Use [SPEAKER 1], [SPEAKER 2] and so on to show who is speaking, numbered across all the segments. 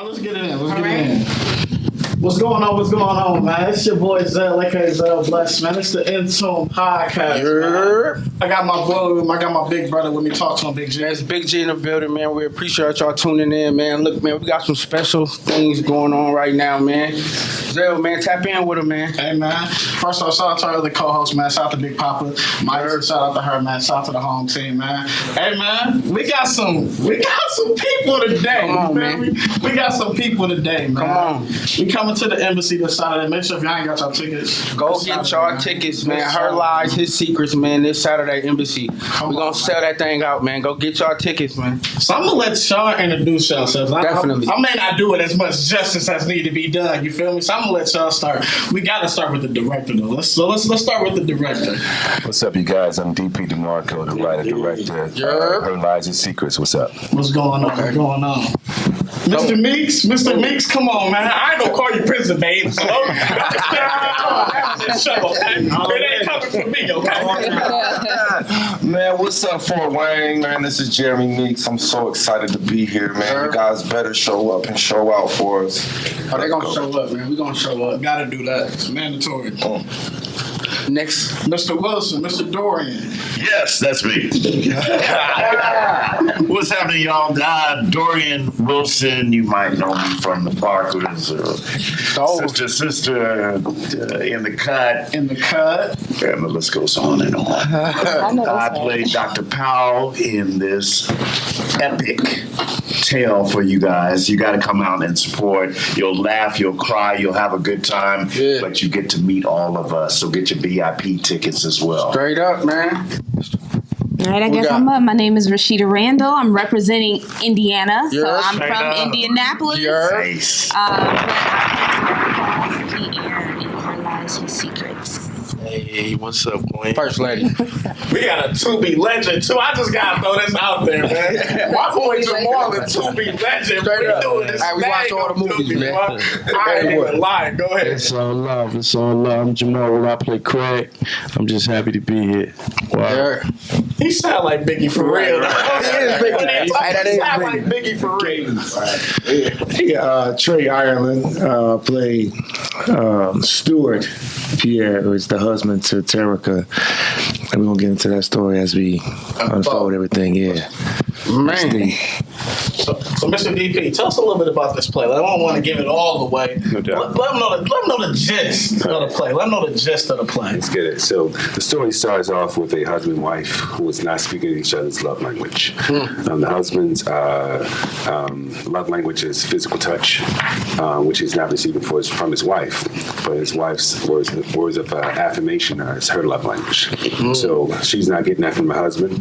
[SPEAKER 1] right, let's get it in. Let's get it in. What's going on? What's going on, man? It's your boy Zell, aka Zell Bless, man. It's the INTUN3 Podcast, man. I got my boy with me. I got my big brother with me. Talk to him, Big G.
[SPEAKER 2] It's Big G in the building, man. We appreciate y'all tuning in, man. Look, man, we got some special things going on right now, man. Zell, man, tap in with him, man.
[SPEAKER 1] Hey, man. First off, shout out to our other co-host, man. Shout out to Big Papa. Mike, shout out to her, man. Shout out to the home team, man. Hey, man, we got some people today.
[SPEAKER 2] Come on, man.
[SPEAKER 1] We got some people today, man.
[SPEAKER 2] Come on.
[SPEAKER 1] We coming to the embassy this Saturday. Make sure if y'all ain't got y'all tickets,
[SPEAKER 2] Go get y'all tickets, man. Her Lies, His Secrets, man. This Saturday, Embassy. We're going to sell that thing out, man. Go get y'all tickets, man.
[SPEAKER 1] So I'm going to let y'all introduce yourselves.
[SPEAKER 2] Definitely.
[SPEAKER 1] I may not do it as much justice as need to be done. You feel me? So I'm going to let y'all start. We got to start with the director, though. Let's start with the director.
[SPEAKER 3] What's up, you guys? I'm DP Demarco, the writer-director. Her Lies and Secrets. What's up?
[SPEAKER 1] What's going on? What's going on? Mr. Meeks, come on, man. I ain't gonna call you prison, babe. So it ain't coming from me, okay?
[SPEAKER 4] Man, what's up, Fort Wayne? Man, this is Jeremy Meeks. I'm so excited to be here, man. You guys better show up and show out for us.
[SPEAKER 2] Oh, they gonna show up, man. We gonna show up.
[SPEAKER 1] Gotta do that. It's mandatory.
[SPEAKER 2] Next,
[SPEAKER 1] Mr. Wilson, Mr. Dorien.
[SPEAKER 5] Yes, that's me. What's happening, y'all? Dorien Wilson, you might know me from the Parkers, sister in the cut.
[SPEAKER 1] In the cut.
[SPEAKER 5] And the list goes on and on. I played Dr. Powell in this epic tale for you guys. You got to come out and support. You'll laugh, you'll cry, you'll have a good time, but you get to meet all of us. So get your VIP tickets as well.
[SPEAKER 2] straight up, man.
[SPEAKER 6] All right, I guess I'm up. My name is Rasheda Randle. I'm representing Indiana, so I'm
[SPEAKER 5] straight
[SPEAKER 6] from
[SPEAKER 5] up.
[SPEAKER 6] Indianapolis.
[SPEAKER 5] Nice.
[SPEAKER 6] But I play in Her Lies, His Secrets.
[SPEAKER 7] Hey, what's up, Queen?
[SPEAKER 2] First lady.
[SPEAKER 1] We got a 2B legend, too. I just got to throw this out there, man. My boy Jamal is 2B legend.
[SPEAKER 2] Straight up.
[SPEAKER 1] Doing this
[SPEAKER 2] Hey, we watch all the movies, man.
[SPEAKER 1] I ain't even lying. Go ahead.
[SPEAKER 7] It's all love. It's all love. I'm Jamal. I play Craig. I'm just happy to be here. Wow.
[SPEAKER 1] He sound like Biggie for real.
[SPEAKER 2] He is Biggie. Hey, that is
[SPEAKER 1] sound
[SPEAKER 2] Biggie.
[SPEAKER 1] like Biggie for real.
[SPEAKER 8] Yeah, Trey Ireland played Stuart Pierre, who is the husband to Terica. And we're going to get into that story as we unfold everything. Yeah.
[SPEAKER 2] Man.
[SPEAKER 1] So, Mr. DP, tell us a little bit about this play. I don't want to give it all away.
[SPEAKER 3] No doubt.
[SPEAKER 1] Let them know the gist of the play. Let them know the gist of the play.
[SPEAKER 3] Let's get it. So the story starts off with a husband and wife who is not speaking each other's love language. The husband's love language is physical touch, which he's not receiving from his wife, but his wife's words of affirmation is her love language. So she's not getting that from her husband.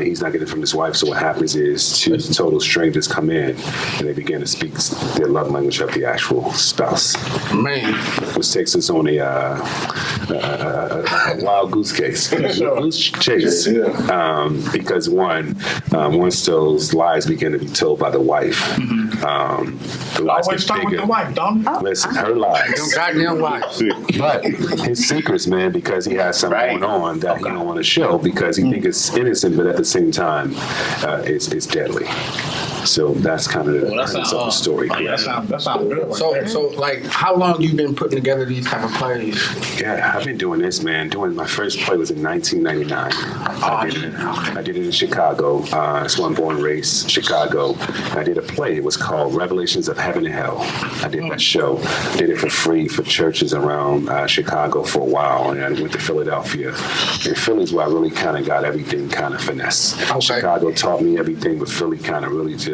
[SPEAKER 3] He's not getting it from his wife. So what happens is two total strangers come in and they begin to speak their love language of the actual spouse.
[SPEAKER 2] Man.
[SPEAKER 3] Which takes us on a wild goose chase. Because once those lies begin to be told by the wife, the lies
[SPEAKER 1] Always
[SPEAKER 3] get
[SPEAKER 1] start with
[SPEAKER 3] bigger.
[SPEAKER 1] the wife, don't it?
[SPEAKER 3] Listen, her lies.
[SPEAKER 2] Them goddamn wives.
[SPEAKER 3] But his secrets, man, because he has something going on that he don't want to show because he thinks it's innocent, but at the same time, it's deadly. So that's kind of the story.
[SPEAKER 1] That sounds good. Right
[SPEAKER 2] So, like, how long you been putting together these type of plays?
[SPEAKER 3] Yeah, I've been doing this, man. My first play was in 1999. I did it in Chicago. It's one born and raised Chicago. I did a play. It was called Revelations of Heaven and Hell. I did that show. Did it for free for churches around Chicago for a while, and I went to Philadelphia. And Philly's where I really kind of got everything kind of finesse.
[SPEAKER 2] Okay.
[SPEAKER 3] Chicago taught me everything, but Philly kind of really just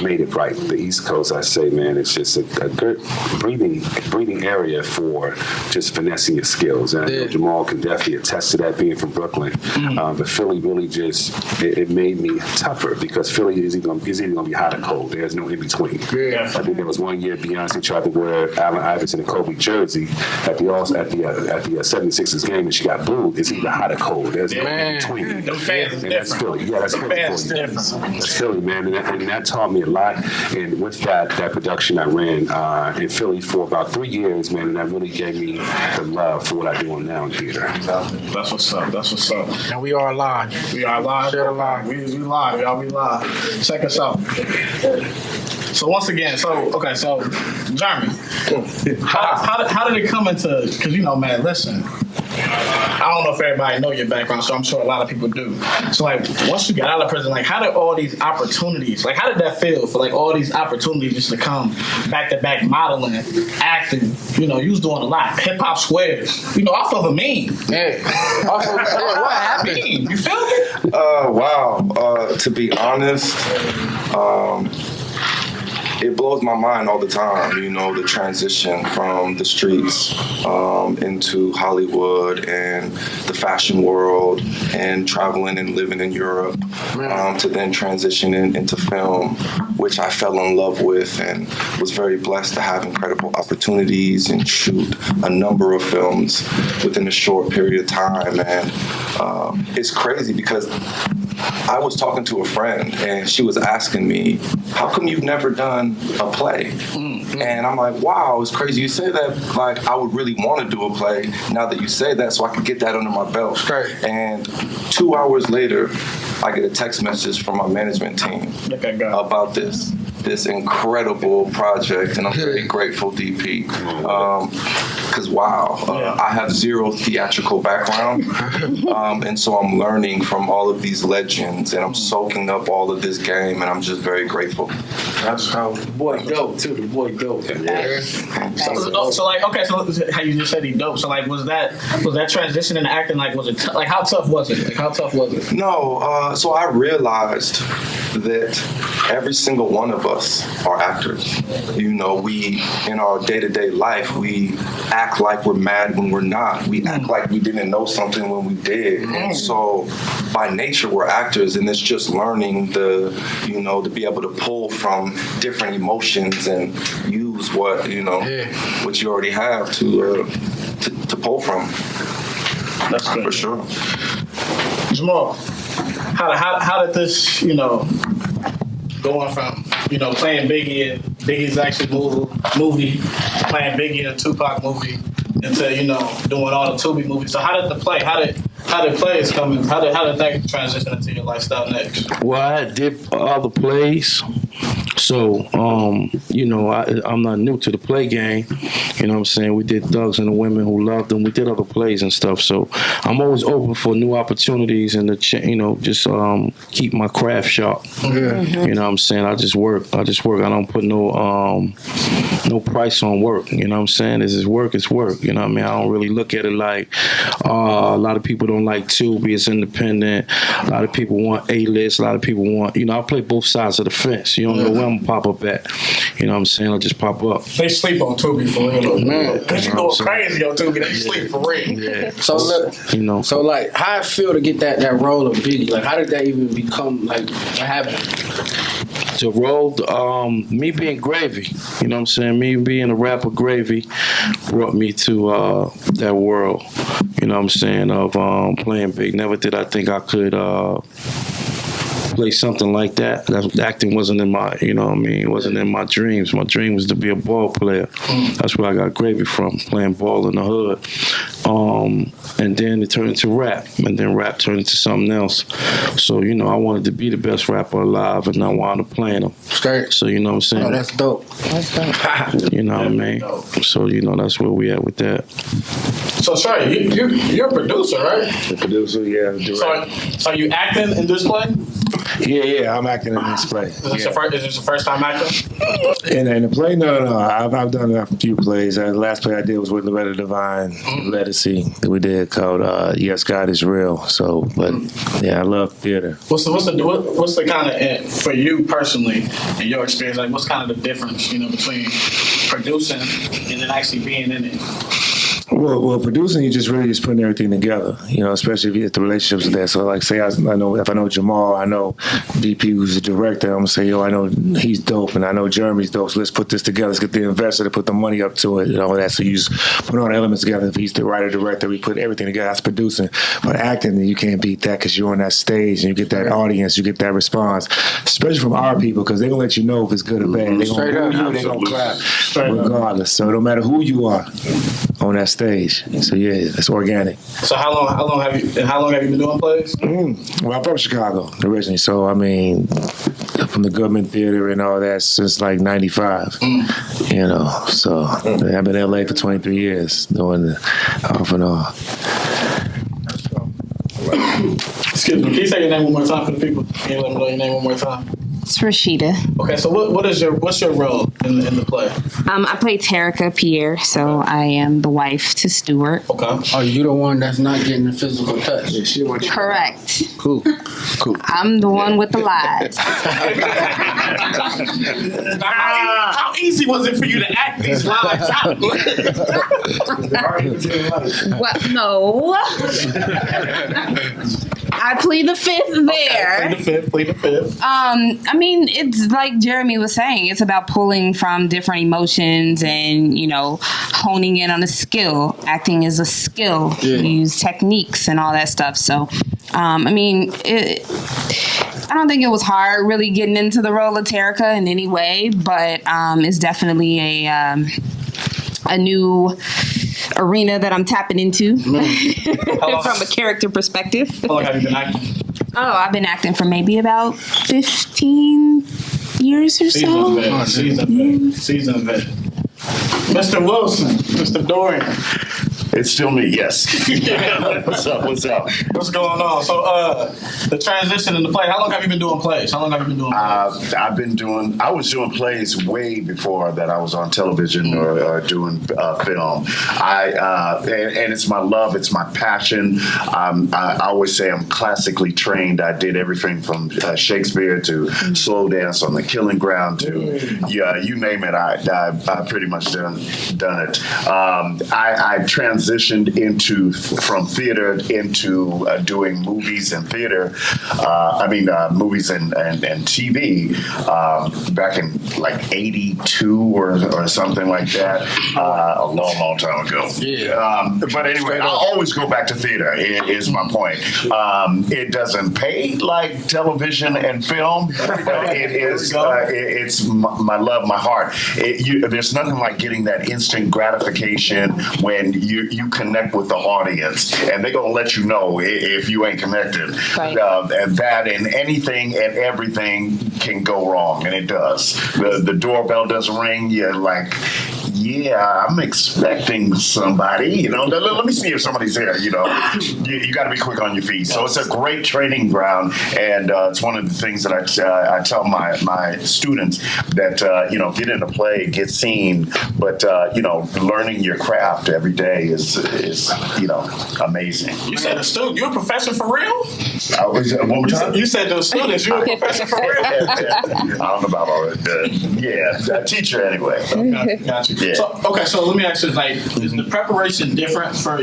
[SPEAKER 3] made it right. The East Coast, I say, man, it's just a good breathing area for just finessing your skills. And I know Jamal can definitely attest to that being from Brooklyn. But Philly really just, it made me tougher because Philly is either going to be hot or cold. There's no in between.
[SPEAKER 1] Yeah.
[SPEAKER 3] I think there was one year Beyonce tried to wear Allen Iverson and Kobe jersey at the 76ers game and she got booed. It's either hot or cold. There's no in between.
[SPEAKER 1] Them fans is
[SPEAKER 3] And that's
[SPEAKER 1] different.
[SPEAKER 3] Philly. Yeah, that's Philly.
[SPEAKER 1] Fans is different.
[SPEAKER 3] That's Philly, man. And that taught me a lot. And with that production I ran in Philly for about 3 years, man, and that really gave me the love for what I'm doing now in theater.
[SPEAKER 1] That's what's up.
[SPEAKER 2] And we are live.
[SPEAKER 1] We are live.
[SPEAKER 2] Share live.
[SPEAKER 1] We live, y'all. We live. Check us out. So once again, so Jeremy, how did it come into? Because man, listen, I don't know if everybody know your background, so I'm sure a lot of people do. So once you got out of prison, how did all these opportunities, how did that feel for all these opportunities just to come back to back modeling, acting? You was doing a lot, hip hop squares. I felt a meme.
[SPEAKER 2] Yeah. What happened?
[SPEAKER 1] You feel me?
[SPEAKER 4] Wow. To be honest, it blows my mind all the time, the transition from the streets into Hollywood and the fashion world and traveling and living in Europe to then transitioning into film, which I fell in love with and was very blessed to have incredible opportunities and shoot a number of films within a short period of time. And it's crazy because I was talking to a friend and she was asking me, how come you've never done a play? And I'm like, wow, it's crazy you say that. I would really want to do a play now that you say that so I could get that under my belt.
[SPEAKER 2] Right.
[SPEAKER 4] And 2 hours later, I get a text message from my management team about this incredible project, and I'm very grateful, DP, because I have zero theatrical background, and so I'm learning from all of these legends, and I'm soaking up all of this game, and I'm just very grateful.
[SPEAKER 2] That's how the boy dope too. The boy dope. Yeah.
[SPEAKER 1] So how you just said he dope. So was that transition into acting? Was it how tough was it? How tough was it?
[SPEAKER 4] No. So I realized that every single one of us are actors. We in our day-to-day life, we act like we're mad when we're not. We act like we didn't know something when we did. And so by nature we're actors, and it's just learning to be able to pull from different emotions and use what you already have to pull from.
[SPEAKER 1] That's good.
[SPEAKER 4] For sure.
[SPEAKER 1] Jamal, how did this, going from, playing Biggie in Biggie's actual movie, playing Biggie in a Tupac movie, into, doing all the Tubi movies. So how did plays come in? How did that transition into your lifestyle next?
[SPEAKER 7] Well, I did other plays. So, I'm not new to the play game. You know what I'm saying? We did Thugs and the Women Who Loved Them. We did other plays and stuff. So I'm always open for new opportunities and just keep my craft sharp. Yeah. You know what I'm saying? I just work. I don't put no price on work. You know what I'm saying? This is work. It's work. You know what I mean? I don't really look at it like a lot of people don't like Tubi. It's independent. A lot of people want A-list. A lot of people want, I play both sides of the fence. You don't know where I'm gonna pop up at. You know what I'm saying? I'll just pop up.
[SPEAKER 1] They sleep on Tubi for real, man. Because you go crazy on Tubi, they sleep for real.
[SPEAKER 7] Yeah.
[SPEAKER 2] So look, so how I feel to get that role of Biggie? How did that even become? What happened?
[SPEAKER 7] To roll, me being Gravy, you know what I'm saying? Me being a rapper, Gravy brought me to that world, you know what I'm saying, of playing big. Never did I think I could play something like that. Acting wasn't in my, it wasn't in my dreams. My dream was to be a ball player. That's where I got Gravy from, playing ball in the hood. And then it turned into rap, and then rap turned into something else. So, I wanted to be the best rapper alive, and I wound up playing him.
[SPEAKER 2] Straight.
[SPEAKER 7] So, you know what I'm saying?
[SPEAKER 2] Oh, that's dope. That's dope.
[SPEAKER 7] You know what I mean? So, that's where we at with that.
[SPEAKER 1] So, Trey, you're a producer, right?
[SPEAKER 8] The producer, yeah. The director.
[SPEAKER 1] So you acting in this play?
[SPEAKER 8] Yeah, I'm acting in this play.
[SPEAKER 1] Is this your first time acting?
[SPEAKER 8] In the play? No. I've done a few plays. The last play I did was with Loretta Devine, Legacy, that we did called Yes, God Is Real. So, but yeah, I love theater.
[SPEAKER 1] What's the kind of, for you personally, in your experience, what's kind of the difference, between producing and then actually being in it?
[SPEAKER 8] Well, producing, you just really putting everything together, especially if the relationships are there. So, say if I know Jamal, I know DP, who's the director, I'm going to say, I know he's dope, and I know Jeremy's dope, so let's put this together. Let's get the investor to put the money up to it and all that. So you just put all the elements together. If he's the writer, director, we put everything together. That's producing. But acting, you can't beat that because you're on that stage and you get that audience, you get that response, especially from our people, because they're going to let you know if it's good or bad. They're going to boo you, they're going to clap regardless. So no matter who you are on that stage, stage. So yeah, it's organic.
[SPEAKER 1] So how long have you been doing plays?
[SPEAKER 8] Well, I'm from Chicago originally, so I mean, from the Government Theater and all that since like '95. You know, so I've been in LA for 23 years doing the off and on.
[SPEAKER 1] Excuse me, can you say your name one more time for the people? Can you let me know your name one more time?
[SPEAKER 6] It's Rasheda.
[SPEAKER 1] Okay, so what's your role in the play?
[SPEAKER 6] I play Terica Pierre, so I am the wife to Stuart.
[SPEAKER 1] Okay.
[SPEAKER 2] Oh, you the one that's not getting the physical touch?
[SPEAKER 6] Correct.
[SPEAKER 2] Cool.
[SPEAKER 6] I'm the one with the lies.
[SPEAKER 1] How easy was it for you to act these lies out?
[SPEAKER 6] What? No. I plead the fifth there.
[SPEAKER 1] Plead the fifth.
[SPEAKER 6] I mean, it's like Jeremy was saying, it's about pulling from different emotions and, honing in on a skill. Acting is a skill.
[SPEAKER 2] Yeah.
[SPEAKER 6] You use techniques and all that stuff. So, I don't think it was hard really getting into the role of Terica in any way, but it's definitely a new arena that I'm tapping into from a character perspective.
[SPEAKER 1] How long have you been acting?
[SPEAKER 6] Oh, I've been acting for maybe about 15 years or so.
[SPEAKER 1] Season vet. Mr. Wilson, Mr. Dorien.
[SPEAKER 5] It's still me, yes. What's up?
[SPEAKER 1] What's going on? So, the transition in the play, how long have you been doing plays? I
[SPEAKER 5] was doing plays way before that I was on television or doing film. And it's my love, it's my passion. I always say I'm classically trained. I did everything from Shakespeare to slow dance on the Killing Ground to, you name it, I pretty much done it. I transitioned from theater into doing movies and theater. Movies and TV back in like 82 or something like that. A long time ago.
[SPEAKER 2] Yeah.
[SPEAKER 5] But anyway, I'll always go back to theater, is my point. It doesn't pay like television and film, but it's my love, my heart. There's nothing like getting that instant gratification when you connect with the audience, and they're gonna let you know if you ain't connected.
[SPEAKER 6] Right.
[SPEAKER 5] And that and anything and everything can go wrong, and it does. The doorbell doesn't ring. You're like, yeah, I'm expecting somebody. Let me see if somebody's there. You got to be quick on your feet. So it's a great training ground, and it's one of the things that I tell my students that get in a play, get seen, but learning your craft every day is amazing.
[SPEAKER 1] You said a student, you're a professor for real?
[SPEAKER 5] One more time?
[SPEAKER 1] You said those students, you're a professor for real?
[SPEAKER 5] I don't know about all that. A teacher anyway.
[SPEAKER 1] Gotcha.
[SPEAKER 5] Yeah.
[SPEAKER 1] So let me ask you, is the preparation different for,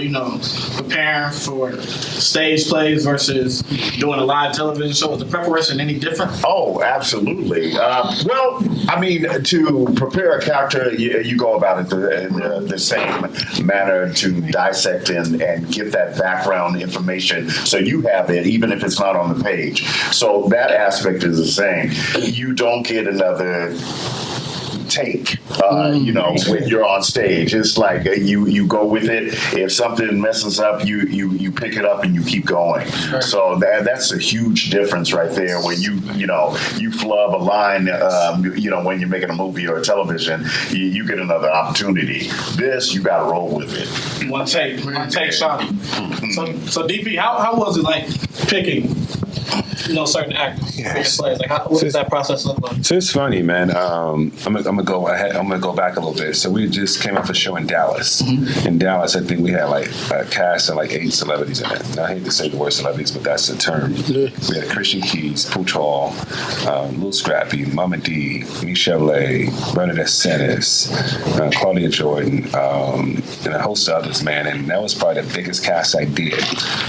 [SPEAKER 1] preparing for stage plays versus doing a live television show? Is the preparation any different?
[SPEAKER 5] Oh, absolutely. To prepare a character, you go about it in the same manner to dissect and get that background information so you have it, even if it's not on the page. So that aspect is the same. You don't get another take, when you're on stage. It's like you go with it. If something messes up, you pick it up and you keep going. Right. So that's a huge difference right there. When you flub a line, when you're making a movie or a television, you get another opportunity. This, you got to roll with it.
[SPEAKER 1] One take shot. So DP, how was it like picking? Certain actors. Yes. What does that process look like?
[SPEAKER 3] So it's funny, man. I'm gonna go back a little bit. So we just came off a show in Dallas. Mm-hmm. In Dallas, I think we had like a cast of like 8 celebrities in it. Now, I hate to say the word celebrities, but that's the term. Yeah. We had Christian Keys, Pooch Hall, Lil Scrappy, Mama D, Michelle A, Bernadette Senes, Claudia Jordan, and a host of others, man. And that was probably the biggest cast I did.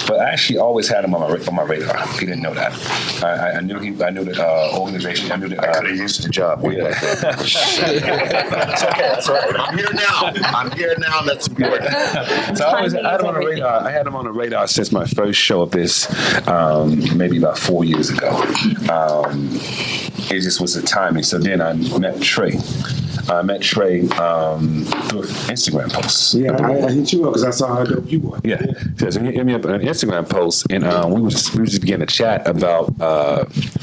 [SPEAKER 3] But I actually always had him on my radar. He didn't know that. I knew the organization. I knew that.
[SPEAKER 5] I could have used the job.
[SPEAKER 3] Yeah.
[SPEAKER 5] It's okay. That's all right. I'm here now. That's important.
[SPEAKER 3] So I had him on the radar. I had him on the radar since my first show of this, maybe about 4 years ago. It just was the timing. So then I met Trey. I met Trey through Instagram posts.
[SPEAKER 8] Yeah, I hit you up because I saw how dope you were.
[SPEAKER 3] Yeah, so he hit me up on an Instagram post, and we were just beginning to chat about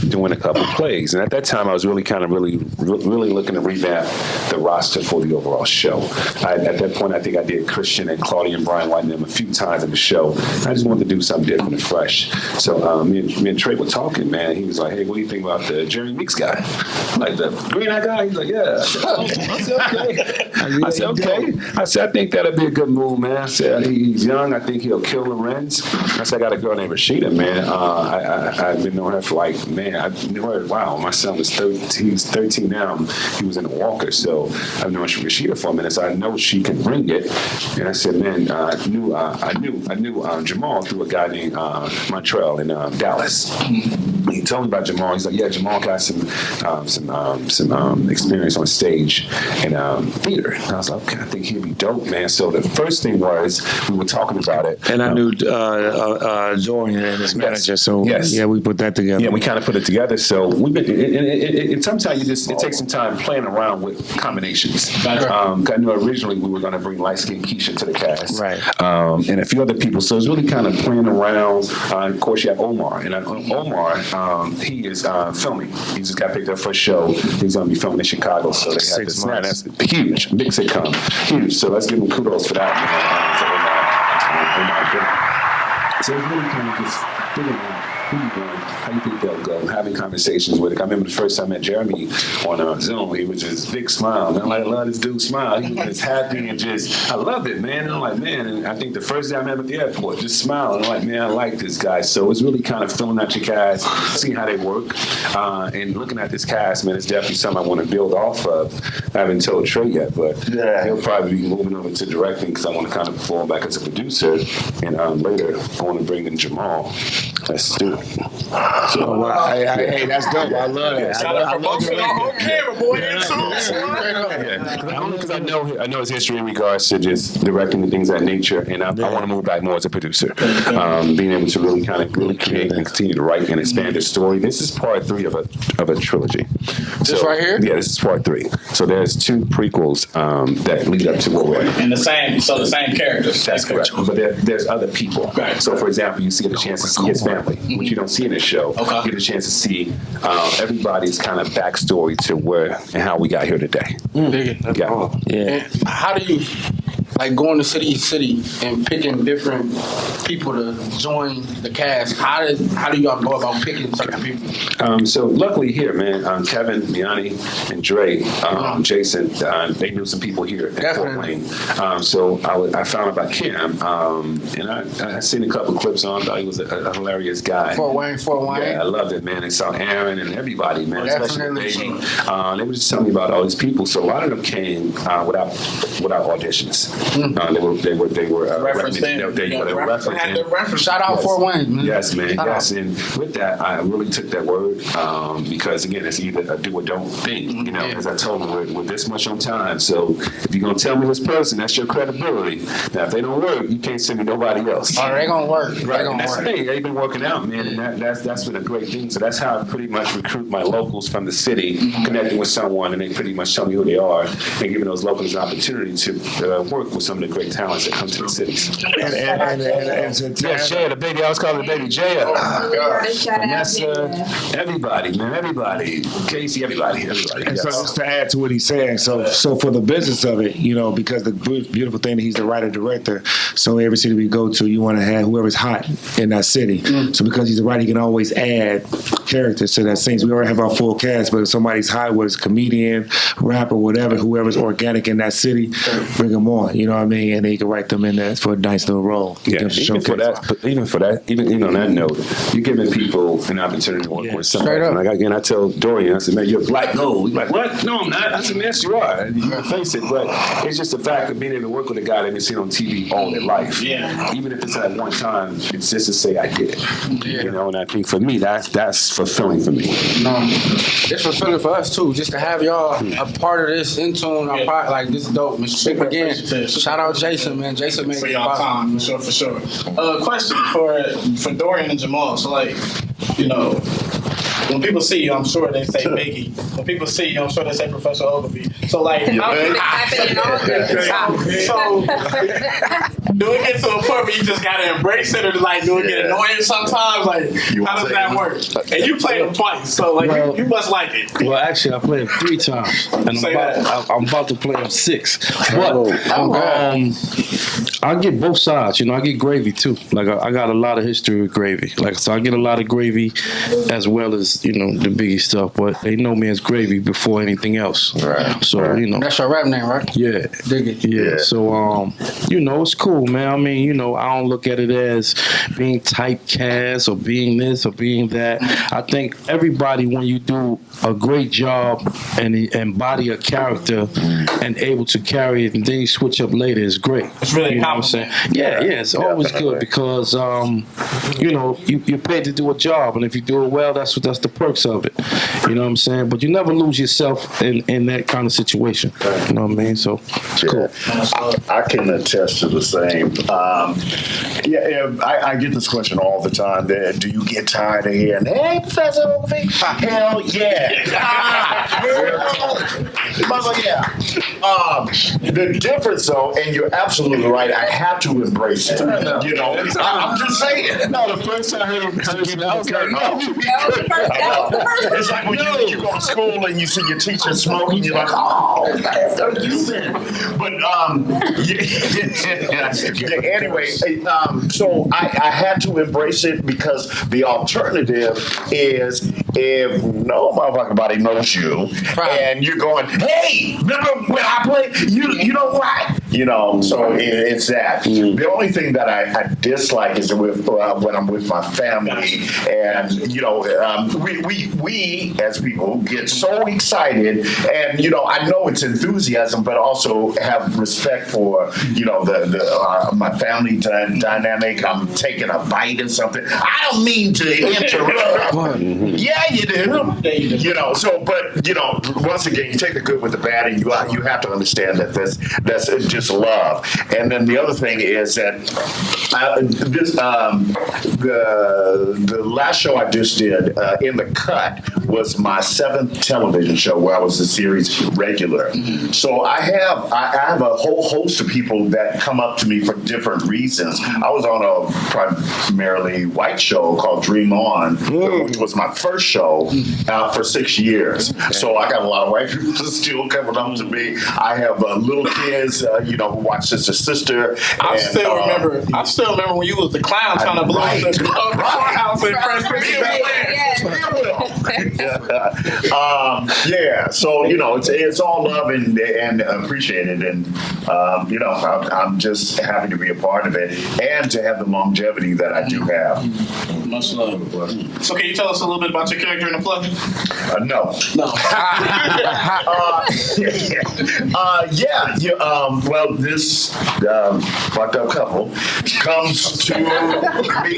[SPEAKER 3] doing a couple plays. And at that time, I was really looking to revamp the roster for the overall show. At that point, I think I did Christian and Claudia and Brian White and them a few times in the show. I just wanted to do something different and fresh. So me and Trey were talking, man. He was like, "Hey, what do you think about the Jerry Meeks guy? Like the green-eyed guy?" He's like, "Yeah." I said, "Oh." I said, "Okay." I said, "Okay." I said, "I think that'd be a good move, man." I said, "He's young. I think he'll kill Lorenz." I said, "I got a girl named Rasheda, man. I've been knowing her for I knew her. Wow, my son was 13. He's 13 now. He was in a walker, so I've known Rasheda for a minute. So I know she can bring it." And I said, "Man, I knew Jamal through a guy named Montreal in Dallas." He told me about Jamal. He's like, "Yeah, Jamal got some experience on stage and theater." And I was like, "Okay, I think he'd be dope, man." So the first thing was we were talking about it,
[SPEAKER 8] and I knew Dorien and his manager. So yeah, we put that together.
[SPEAKER 3] Yeah, we kind of put it together. So we've been. Sometimes it takes some time playing around with combinations. I knew originally we were going to bring light skinned Keisha to the cast,
[SPEAKER 8] right?
[SPEAKER 3] And a few other people. So it's really kind of playing around. Of course, you have Omar, and Omar, he is filming. He just got picked up for a show. He's going to be filming in Chicago. So they have this. That's huge, big sitcom, huge. So let's give him kudos for that, man. So it's really kind of just figuring out who you want, how you think they'll go, having conversations with it. I remember the first time I met Jeremy on Zoom, he was just big smile. Man, I love this dude's smile. He was just happy and I loved it, man. And I'm like, man, and I think the first day I met him at the airport, just smiling. I'm like, man, I like this guy. So it's really kind of filling out your cast, seeing how they work, and looking at this cast, man, it's definitely something I want to build off of. I haven't told Trey yet, but he'll probably be moving over to directing because I want to kind of fall back as a producer. And later, I want to bring in Jamal. Let's do it. So,
[SPEAKER 8] hey, that's dope. I love that.
[SPEAKER 1] I love it. On camera, boy.
[SPEAKER 3] Only because I know his history in regards to just directing and things of that nature, and I want to move back more as a producer, being able to really create and continue to write and expand the story. This is part 3 of a trilogy.
[SPEAKER 2] This right here?
[SPEAKER 3] Yeah, this is part 3. So there's 2 prequels that lead up to where we're at.
[SPEAKER 1] And the same characters.
[SPEAKER 3] That's correct. But there's other people.
[SPEAKER 1] Right.
[SPEAKER 3] So, for example, you see the chance to see his family, which you don't see in this show. You get a chance to see everybody's kind of backstory to where and how we got here today.
[SPEAKER 2] And how do you going to city to city and picking different people to join the cast? How do y'all go about picking certain people?
[SPEAKER 3] So luckily here, man, Kevin, Miani, and Dre, Jason, they knew some people here at Fort Wayne. So I found out about Cam, and I seen a couple clips on. I thought he was a hilarious guy.
[SPEAKER 2] Fort Wayne.
[SPEAKER 3] Yeah, I loved it, man. I saw Aaron and everybody, man, especially the baby. They were just telling me about all these people. So a lot of them came without auditions. They were referencing.
[SPEAKER 2] Shout out Fort Wayne, man.
[SPEAKER 3] Yes, man. And with that, I really took that word because again, it's either a do or don't thing. You know, as I told them, we're this much on time. So if you're gonna tell me this person, that's your credibility. Now, if they don't work, you can't send me nobody else.
[SPEAKER 2] Oh, they gonna work.
[SPEAKER 3] Right. And that's the thing. They've been working out, man, and that's been a great thing. So that's how I pretty much recruit my locals from the city, connecting with someone, and they pretty much tell me who they are, and giving those locals an opportunity to work with some of the great talents that come to the cities. Jaya, the baby, I was calling the baby Jaya. Vanessa, everybody, man, everybody. Casey, everybody.
[SPEAKER 8] And so just to add to what he's saying, so for the business of it, you know, because the beautiful thing that he's the writer director, so every city we go to, you want to have whoever's hot in that city. So because he's a writer, he can always add characters to that scene. So we already have our full cast, but if somebody's hot, whether it's comedian, rapper, whatever, whoever's organic in that city, bring them on. You know what I mean? And then you can write them in there for a nice little role.
[SPEAKER 3] Yeah, even on that note, you're giving people an opportunity to work with somebody. Like again, I tell Dorien, I said, man, you're black gold. He's like, what? No, I'm not. I said, yes, you are. You can face it, but it's just the fact of being able to work with a guy that they've seen on TV all their life. Yeah. Even if it's at one time, it's just to say I did it. Yeah. You know, and I think for me, that's fulfilling for me.
[SPEAKER 2] No, it's fulfilling for us too, just to have y'all a part of this INTUN, like this is dope. Mr. Again, shout out Jason, man. Jason made
[SPEAKER 1] for y'all time, for sure. Question for Dorien and Jamal. So like, you know, when people see you, I'm sure they say Biggie. When people see you, I'm sure they say Professor Ogilvy. So like, so do it get to a point where you just gotta embrace it, or like do it get annoying sometimes? Like, how does that work? And you played them twice, so like you must like it.
[SPEAKER 7] Well, actually, I played him 3 times, and I'm about to play him 6. But I get both sides. You know, I get gravy too. Like I got a lot of history with gravy. Like so, I get a lot of gravy as well as the Biggie stuff. But they know me as Gravy before anything else. Right. So
[SPEAKER 2] that's your rap name, right?
[SPEAKER 7] Yeah.
[SPEAKER 2] Dig it.
[SPEAKER 7] Yeah. So it's cool, man. I mean, I don't look at it as being typecast or being this or being that. I think everybody, when you do a great job and embody a character and able to carry it, and then you switch up later, is great.
[SPEAKER 1] It's really
[SPEAKER 7] what I'm saying? Yeah, it's always good because you're paid to do a job, and if you do it well, that's the perks of it. You know what I'm saying? But you never lose yourself in that kind of situation. You know what I mean? So it's cool.
[SPEAKER 5] I can attest to the same. I get this question all the time. Do you get tired of hearing, "Hey, Professor Ogilvy"? Hell yeah. The difference, though, and you're absolutely right, I have to embrace it. I'm just saying. No, the first time I heard him, that was the first. It's like when you go to school and you see your teacher smoking, you're like, oh, they're using. But anyway, so I had to embrace it because the alternative is if no motherfucking body knows you, and you're going, "Hey, remember when I played? You know what?" So it's that. The only thing that I dislike is when I'm with my family, and we as people get so excited, and I know it's enthusiasm, but also have respect for my family dynamic. I'm taking a bite or something. I don't mean to interrupt. Yeah, you do. But once again, you take the good with the bad, and you have to understand that that's just love. And then the other thing is that the last show I just did in the cut was my 7th television show where I was a series regular. So I have a whole host of people that come up to me for different reasons. I was on a primarily white show called Dream On, which was my first show for 6 years. So I got a lot of white people still coming up to me. I have little kids, who watch Sister.
[SPEAKER 1] I still remember when you was the clown trying to blow the courthouse in Fresh Prince of
[SPEAKER 5] So it's all love and appreciated, and I'm just happy to be a part of it and to have the longevity that I do have.
[SPEAKER 1] Much love. So can you tell us a little bit about your character in the play?
[SPEAKER 5] No. Well, this fucked up couple comes to me.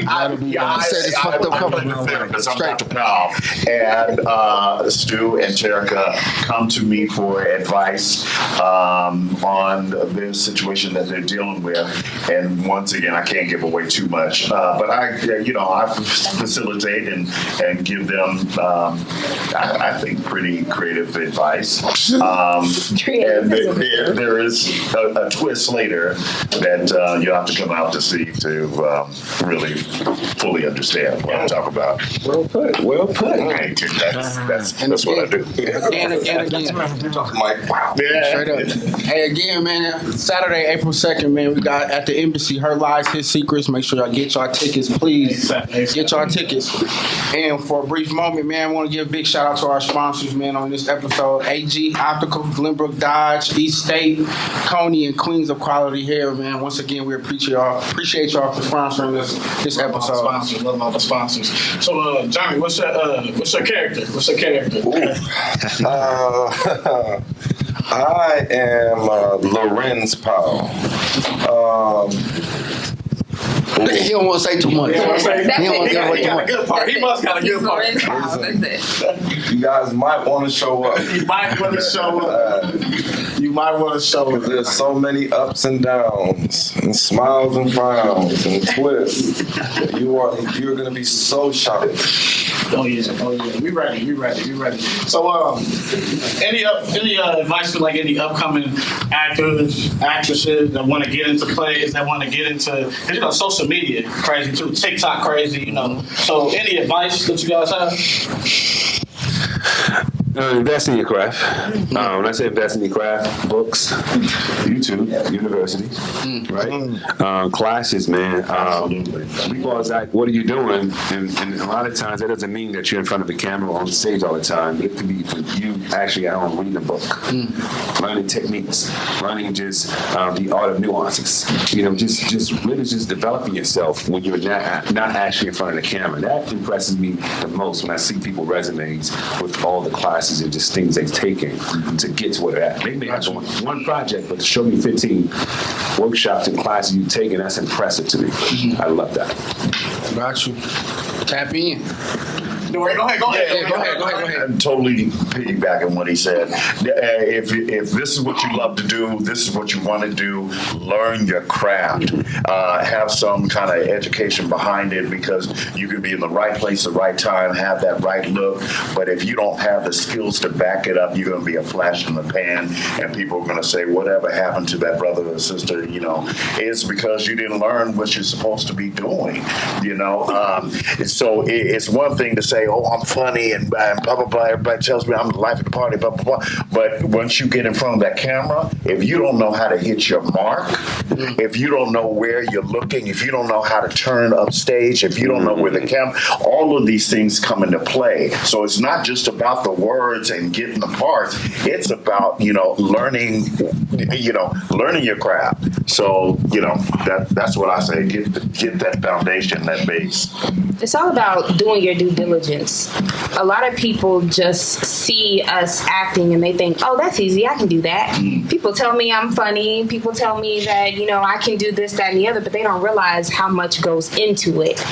[SPEAKER 5] I'm the therapist. I'm Dr. Powell, and Stu and Terica come to me for advice on the situation that they're dealing with. And once again, I can't give away too much, but I facilitate and give them, I think, pretty creative advice. And there is a twist later that you have to come out to see to really fully understand what I'm talking about. Well put. That's what I do.
[SPEAKER 2] Again. Wow. Yeah. Straight up. Hey, again, man, Saturday, April 2nd, man, we got at the embassy, Her Lies, His Secrets. Make sure y'all get y'all tickets, please. Get y'all tickets. And for a brief moment, man, I want to give a big shout out to our sponsors, man, on this episode. AG Optical, Glenbrook Dodge, East State, Coney, and Queens of Quality Hair, man. Once again, we appreciate y'all for sponsoring this episode.
[SPEAKER 1] Love all the sponsors. So, Johnny, what's your character?
[SPEAKER 4] I am Lorenz Powell.
[SPEAKER 2] He don't want to say too much.
[SPEAKER 1] He got a good part. He must got a good part.
[SPEAKER 4] You guys might want to show up.
[SPEAKER 1] You might want to show up. You might want to show.
[SPEAKER 4] There's so many ups and downs, and smiles and frowns and twists. You're gonna be so shocked.
[SPEAKER 1] Oh yeah. We ready. So, any advice for like any upcoming actors, actresses that want to get into plays, that want to get into, cause social media crazy too, TikTok crazy, So, any advice that you guys have?
[SPEAKER 3] Invest in your craft. When I say invest in your craft, books, YouTube, university, right? Classes, man. People is like, what are you doing? And a lot of times that doesn't mean that you're in front of a camera or on stage all the time. But it could be you actually at home reading a book, learning techniques, learning just the art of nuances. Just really just developing yourself when you're not actually in front of the camera. That impresses me the most when I see people resumes with all the classes and just things they've taken to get to where they're at. They may have one project, but to show me 15 workshops and classes you've taken, that's impressive to me. I love that.
[SPEAKER 2] Got you. Tap in.
[SPEAKER 1] Go ahead.
[SPEAKER 5] I'm totally piggybacking what he said. If this is what you love to do, this is what you want to do, learn your craft. Have some kind of education behind it, because you can be in the right place at the right time, have that right look. But if you don't have the skills to back it up, you're going to be a flash in the pan, and people are going to say, whatever happened to that brother or sister, it's because you didn't learn what you're supposed to be doing, So it's one thing to say, oh, I'm funny and blah, blah, blah. Everybody tells me I'm the life of the party, blah, blah, blah. But once you get in front of that camera, if you don't know how to hit your mark, if you don't know where you're looking, if you don't know how to turn up stage, if you don't know where the camera, all of these things come into play. So it's not just about the words and getting the parts. It's about, learning your craft. So, that's what I say. Get that foundation, that base.
[SPEAKER 6] It's all about doing your due diligence. A lot of people just see us acting and they think, oh, that's easy, I can do that. People tell me I'm funny. People tell me that, I can do this, that, and the other, but they don't realize how much goes into it.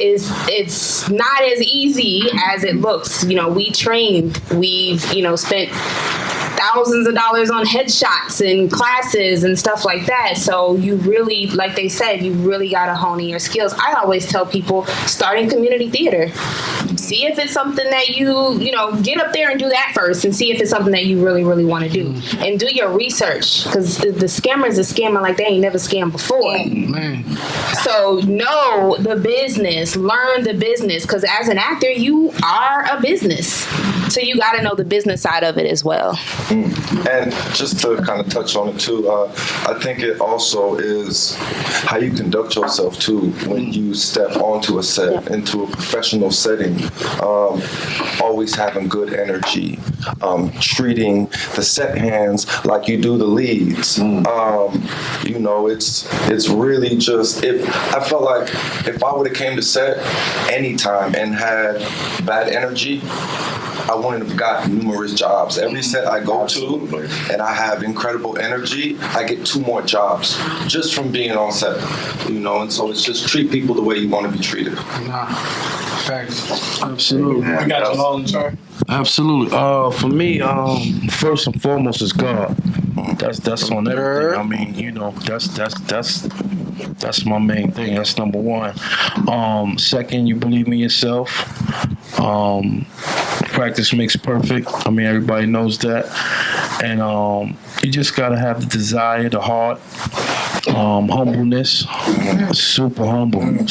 [SPEAKER 6] It's not as easy as it looks. We trained. We've, spent thousands of dollars on headshots and classes and stuff like that. So you really, like they said, you really got to hone in your skills. I always tell people, start in community theater. See if it's something that you get up there and do that first, and see if it's something that you really, really want to do. And do your research, because the scammers are scamming like they ain't never scammed before. So know the business, learn the business, because as an actor, you are a business. So you got to know the business side of it as well.
[SPEAKER 4] And just to kind of touch on it too, I think it also is how you conduct yourself too when you step onto a set, into a professional setting. Always having good energy, treating the set hands like you do the leads. It's really just, I felt like if I would have came to set anytime and had bad energy, I wouldn't have got numerous jobs. Every set I go to and I have incredible energy, I get 2 more jobs just from being on set, and so it's just treat people the way you want to be treated.
[SPEAKER 2] Facts.
[SPEAKER 7] Absolutely.
[SPEAKER 1] We got Jamal in charge.
[SPEAKER 7] Absolutely. For me, first and foremost is God. That's on everything. I mean, that's my main thing. That's number one. Second, you believe in yourself. Practice makes perfect. I mean, everybody knows that. And you just gotta have the desire, the heart, humbleness. Super humble. And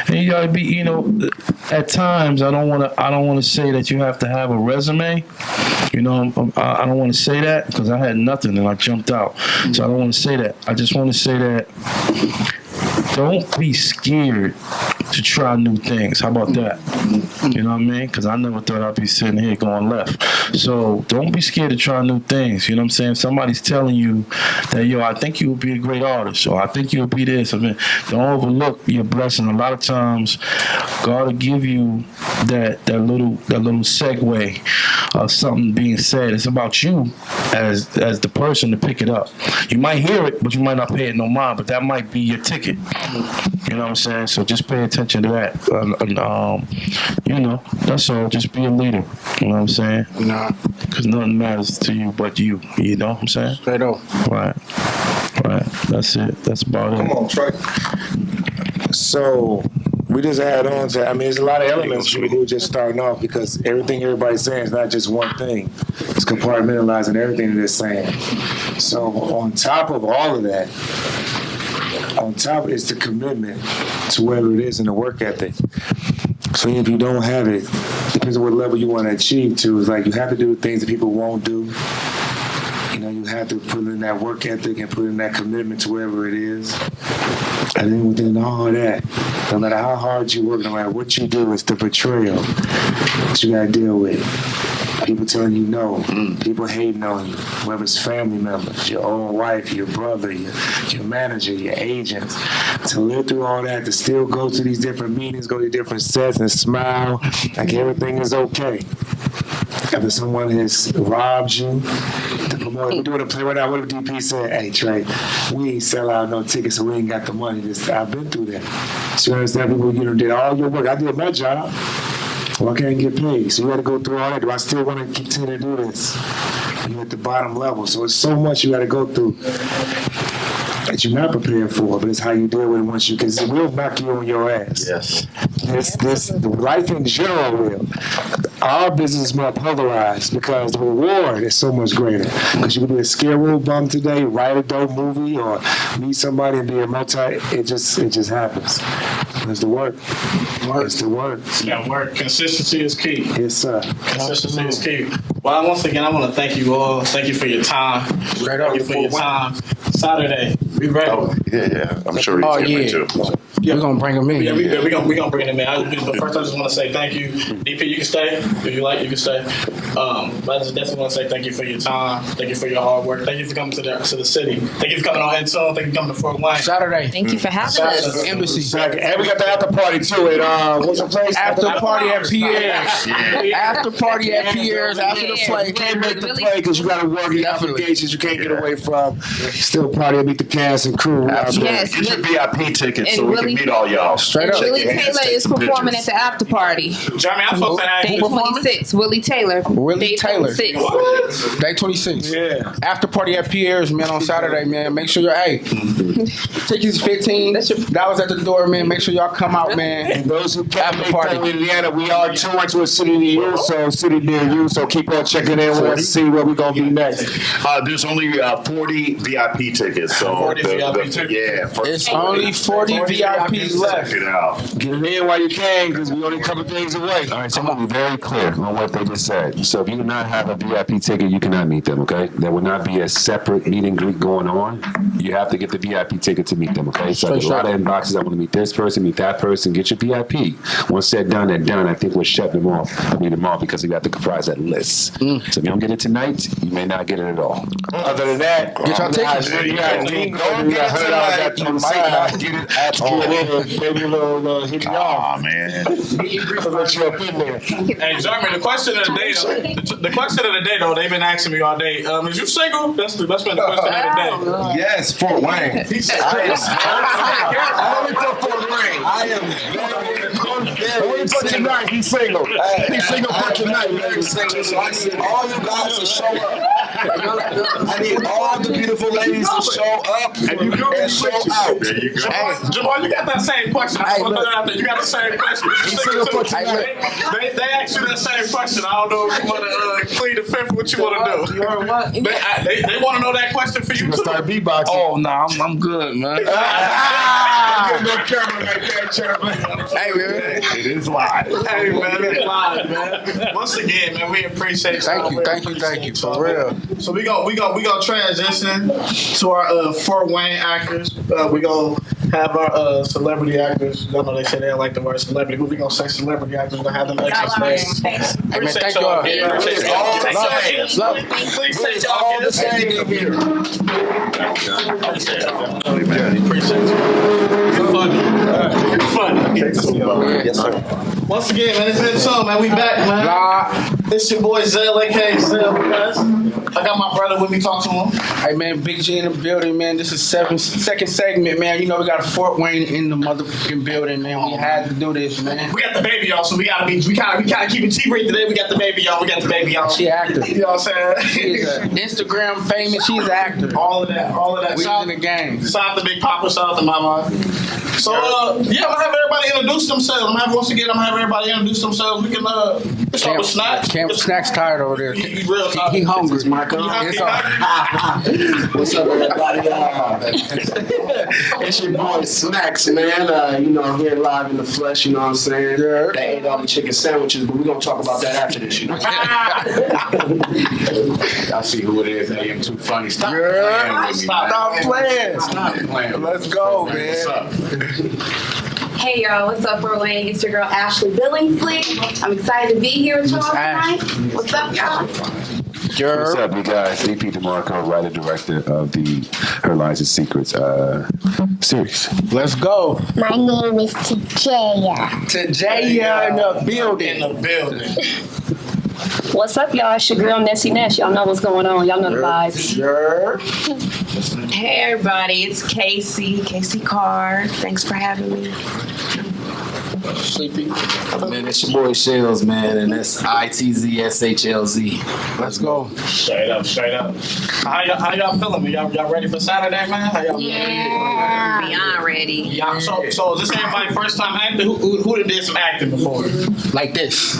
[SPEAKER 7] you gotta be, at times I don't wanna say that you have to have a resume. I don't want to say that because I had nothing and I jumped out. So I don't want to say that. I just want to say that don't be scared to try new things. How about that? You know what I mean? Because I never thought I'd be sitting here going left. So don't be scared to try new things. You know what I'm saying? Somebody's telling you that, I think you would be a great artist, or I think you'll be this. I mean, don't overlook your blessing. A lot of times, God will give you that little segue of something being said. It's about you as the person to pick it up. You might hear it, but you might not pay it no mind. But that might be your ticket. You know what I'm saying? So just pay attention to that. You know, that's all. Just be a leader. You know what I'm saying?
[SPEAKER 2] Nah.
[SPEAKER 7] Because nothing matters to you but you. You know what I'm saying?
[SPEAKER 2] Straight up.
[SPEAKER 7] Right. That's it. That's about it.
[SPEAKER 4] Come on, Trey.
[SPEAKER 8] So we just add on to, I mean, there's a lot of elements you can do just starting off because everything everybody's saying is not just one thing. It's compartmentalizing everything that they're saying. So on top of all of that, on top is the commitment to whatever it is in the work ethic. So if you don't have it, depends on what level you want to achieve to. It's like you have to do things that people won't do. You know, you have to put in that work ethic and put in that commitment to wherever it is. And then within all of that, no matter how hard you work, no matter what you do, it's the betrayal that you got to deal with. People telling you no, people hating on you, whether it's family members, your own wife, your brother, your manager, your agents. To live through all that, to still go to these different meetings, go to different sets and smile like everything is okay. After someone has robbed you, the promoter, we're doing a play right now. What if DP said, hey, Trey, we ain't sell out no tickets, so we ain't got the money. I've been through that. So you understand, people, did all your work. I did my job. Well, I can't get paid. So you got to go through all that. Do I still want to continue to do this? You're at the bottom level. So it's so much you got to go through that you're not prepared for, but it's how you deal with it once because it will knock you on your ass.
[SPEAKER 5] Yes.
[SPEAKER 8] This life in general will. Our business is more polarized because the reward is so much greater. Because you can be a scarecrow bum today, write a dope movie, or meet somebody and be a it just happens. It's the work. It's the work.
[SPEAKER 1] It's that work. Consistency is key.
[SPEAKER 8] Yes, sir.
[SPEAKER 1] Consistency is key. Well, once again, I want to thank you all. Thank you for your time. Thank you for your time. Saturday, we ready.
[SPEAKER 5] Oh, yeah. I'm sure he's here too.
[SPEAKER 2] We're going to bring him in.
[SPEAKER 1] Yeah, we're gonna bring him in. But first, I just want to say thank you. DP, you can stay. If you like, you can stay. But I just definitely want to say thank you for your time. Thank you for your hard work. Thank you for coming to the city. Thank you for coming on INTUN3. Thank you for coming to Fort Wayne.
[SPEAKER 2] Saturday.
[SPEAKER 6] Thank you for having us.
[SPEAKER 2] Embassy.
[SPEAKER 8] And we got the after party too. At what's the place?
[SPEAKER 2] After party at Pierre's. After party at Pierre's. After the play.
[SPEAKER 8] You can't make the play because you got to work. You got obligations you can't get away from. Still party and meet the cast and crew.
[SPEAKER 6] Yes.
[SPEAKER 5] Get your VIP tickets so we
[SPEAKER 6] Willie,
[SPEAKER 5] can meet all y'all.
[SPEAKER 2] Straight up.
[SPEAKER 6] Willie Taylor is performing at the after party.
[SPEAKER 1] Jeremy, I'm supposed to have
[SPEAKER 6] Day 26. Willie Taylor.
[SPEAKER 2] Willie
[SPEAKER 6] Day
[SPEAKER 2] Taylor.
[SPEAKER 6] 26.
[SPEAKER 2] Day 26.
[SPEAKER 8] Yeah.
[SPEAKER 2] After party at Pierre's, man, on Saturday, man. Make sure tickets $15 at the door, man. Make sure y'all come out, man.
[SPEAKER 8] And those who can't
[SPEAKER 2] After
[SPEAKER 8] make
[SPEAKER 2] party.
[SPEAKER 8] that in Indiana, we are touring to a city near you, so keep on checking in with us to see where we're going to be next.
[SPEAKER 5] There's only 40 VIP tickets. So
[SPEAKER 1] 40 VIP tickets?
[SPEAKER 5] Yeah.
[SPEAKER 2] It's only 40 VIPs left.
[SPEAKER 5] Check it out.
[SPEAKER 8] Get it in while you can, because we only a couple things away.
[SPEAKER 3] All right, so I'm going to be very clear on what they just said. So if you do not have a VIP ticket, you cannot meet them, okay? There will not be a separate meet and greet going on. You have to get the VIP ticket to meet them, okay? So I get a lot of inboxes. I want to meet this person, meet that person. Get your VIP. Once they're done, they're done. I think we'll shut them off. I mean them all because we got to comprise that list. So if you don't get it tonight, you may not get it at all.
[SPEAKER 8] Other than that,
[SPEAKER 2] Get your tickets.
[SPEAKER 8] You got $100 on the side. Get it at maybe a little hit you off.
[SPEAKER 5] Aw, man.
[SPEAKER 8] Let you up in there.
[SPEAKER 1] Hey, Jeremy, the question of the day, though, they've been asking me all day. Is you single? That's been the question of the day.
[SPEAKER 4] Yes, Fort Wayne.
[SPEAKER 1] He said,
[SPEAKER 8] For tonight, he's single. He's single for tonight.
[SPEAKER 4] Very single, so I need all you guys to show up. I need all the beautiful ladies to show up and show out.
[SPEAKER 5] There you go.
[SPEAKER 1] Hey, Jamal, you got that same question. You got the same question. They asked you that same question. I don't know if you want to plead the fifth. What you want to do? They want to know that question for you too.
[SPEAKER 8] Start beatboxing.
[SPEAKER 7] Oh, no, I'm good, man.
[SPEAKER 2] Hey, man.
[SPEAKER 5] It is live.
[SPEAKER 1] Hey, man, it's live, man. Once again, man, we appreciate you.
[SPEAKER 2] Thank you, for real.
[SPEAKER 1] So we gonna transition to our Fort Wayne actors. We gonna have our celebrity actors. I know they say they don't like the word celebrity, but we gonna say celebrity actors. We're gonna have them exercise. Appreciate y'all. Appreciate y'all. Appreciate y'all. Appreciate you. Funny. Yes, sir. Once again, man, it's been so, man. We back, man. It's your boy Zell, aka Zell, guys. I got my brother with me, talk to him.
[SPEAKER 2] Hey man, Big G in the building, man. This is second segment, man. You know we got Fort Wayne in the motherfucking building, man. We had to do this, man.
[SPEAKER 1] We got the baby, y'all, so we gotta keep it T-rate today. We got the baby, y'all.
[SPEAKER 2] She actor.
[SPEAKER 1] You know what I'm saying?
[SPEAKER 2] She's an Instagram famous. She's an actor.
[SPEAKER 1] All of that.
[SPEAKER 2] We in the game.
[SPEAKER 1] Shout out to Big Papa, shout out to Mama. So I'm gonna have everybody introduce themselves. I'm gonna have everybody introduce themselves. We can start with Snacks.
[SPEAKER 2] Camp Snacks tired over there.
[SPEAKER 1] He real tired.
[SPEAKER 2] He hungry.
[SPEAKER 5] It's Marco.
[SPEAKER 2] It's all.
[SPEAKER 5] What's up, everybody? It's your boy Snacks, man. Here live in the flesh, you know what I'm saying?
[SPEAKER 2] Yeah.
[SPEAKER 5] They ate all the chicken sandwiches, but we're going to talk about that after this, you know?
[SPEAKER 3] I see who it is. Hey, I'm too funny. Stop
[SPEAKER 2] playing.
[SPEAKER 1] Stop playing.
[SPEAKER 2] Let's go, man.
[SPEAKER 3] What's up?
[SPEAKER 9] Hey y'all, what's up, Fort Wayne? It's your girl Ashley Billingsley. I'm excited to be here with y'all tonight. What's up, y'all?
[SPEAKER 3] What's up, you guys? DP Demarco, writer director of the Her Lies and Secrets series.
[SPEAKER 2] Let's go.
[SPEAKER 10] My name is Tajaya.
[SPEAKER 2] Tajaya in the building.
[SPEAKER 11] What's up, y'all? It's your girl, Nessie Nash. Y'all know what's going on. Y'all know the vibes.
[SPEAKER 2] Sure.
[SPEAKER 6] Hey everybody, it's Casey Carr. Thanks for having me.
[SPEAKER 2] Sleepy.
[SPEAKER 12] Man, it's your boy Shells, man, and that's ITZSHLZ.
[SPEAKER 2] Let's go.
[SPEAKER 1] Straight up. How y'all feeling? Y'all ready for Saturday, man? How y'all
[SPEAKER 6] Yeah. Beyond ready.
[SPEAKER 1] Y'all, so is this everybody first time acting? Who did some acting before?
[SPEAKER 2] Like this.